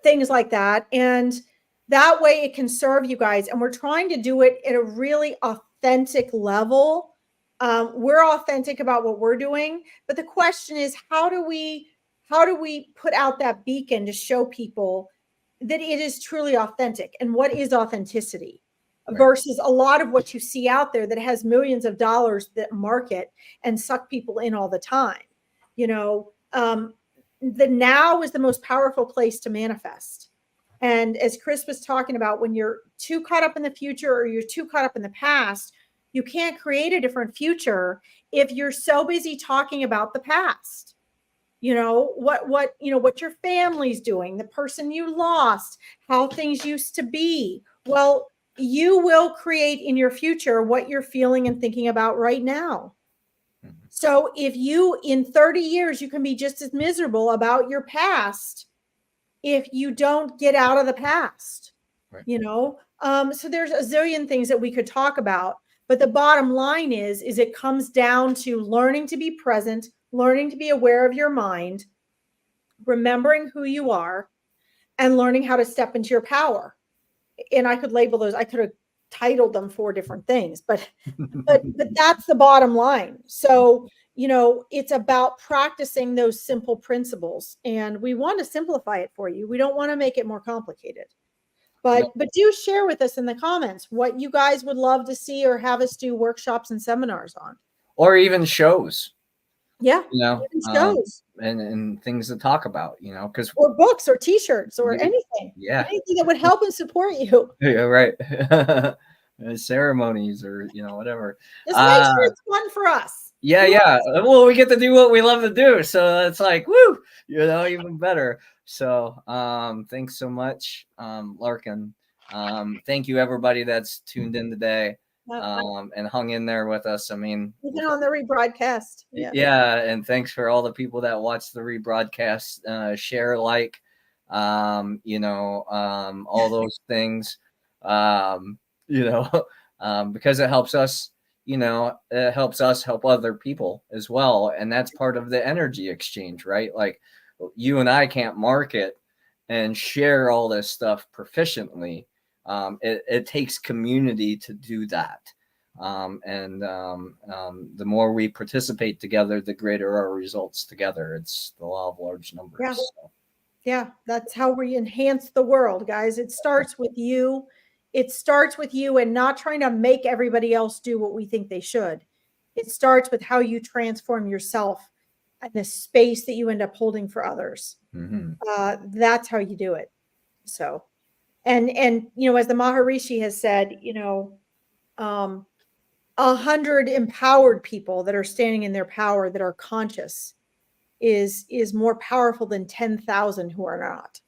things like that. And that way it can serve you guys. And we're trying to do it at a really authentic level. We're authentic about what we're doing, but the question is, how do we put out that beacon to show people that it is truly authentic? And what is authenticity? Right. Versus a lot of what you see out there that has millions of dollars that market and suck people in all the time. The now is the most powerful place to manifest. And as Chris was talking about, when you're too caught up in the future or you're too caught up in the past, you can't create a different future if you're so busy talking about the past. What your family's doing, the person you lost, how things used to be. Well, you will create in your future what you're feeling and thinking about right now. So if you, in 30 years, you can be just as miserable about your past if you don't get out of the past, right. So there's a zillion things that we could talk about, but the bottom line is it comes down to learning to be present, learning to be aware of your mind, remembering who you are, and learning how to step into your power. And I could label those, I could have titled them 4 different things, but that's the bottom line. So, it's about practicing those simple principles, and we want to simplify it for you. We don't want to make it more complicated, but do share with us in the comments what you guys would love to see or have us do workshops and seminars on, or even shows. Yeah. Shows. And things to talk about, because or books or t-shirts or anything. Yeah. Anything that would help and support you. Yeah, right. Ceremonies or, whatever. Just make sure it's fun for us. Yeah. Well, we get to do what we love to do. So it's like, woo, even better. So thanks so much, Larkin. Thank you, everybody that's tuned in today. And hung in there with us. I mean, even on the rebroadcast. Yeah. And thanks for all the people that watch the rebroadcast, share, like, all those things, because it helps us, it helps us help other people as well. And that's part of the energy exchange, right? Like, you and I can't market and share all this stuff proficiently. It takes community to do that. The more we participate together, the greater our results together. It's the law of large numbers. Yeah. Yeah, that's how we enhance the world, guys. It starts with you. It starts with you and not trying to make everybody else do what we think they should. It starts with how you transform yourself and the space that you end up holding for others. Mm-hmm. That's how you do it. So, and as the Maharishi has said, 100 empowered people that are standing in their power, that are conscious, is more powerful than 10,000 who are not.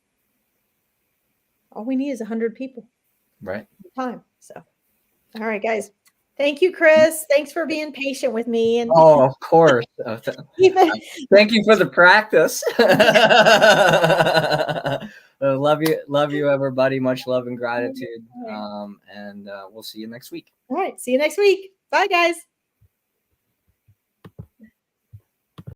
All we need is 100 people. Right. Time. So, all right, guys. Thank you, Chris. Thanks for being patient with me. And of course. Thank you for the practice. Love you, everybody. Much love and gratitude. And we'll see you next week. All right. See you next week. Bye, guys.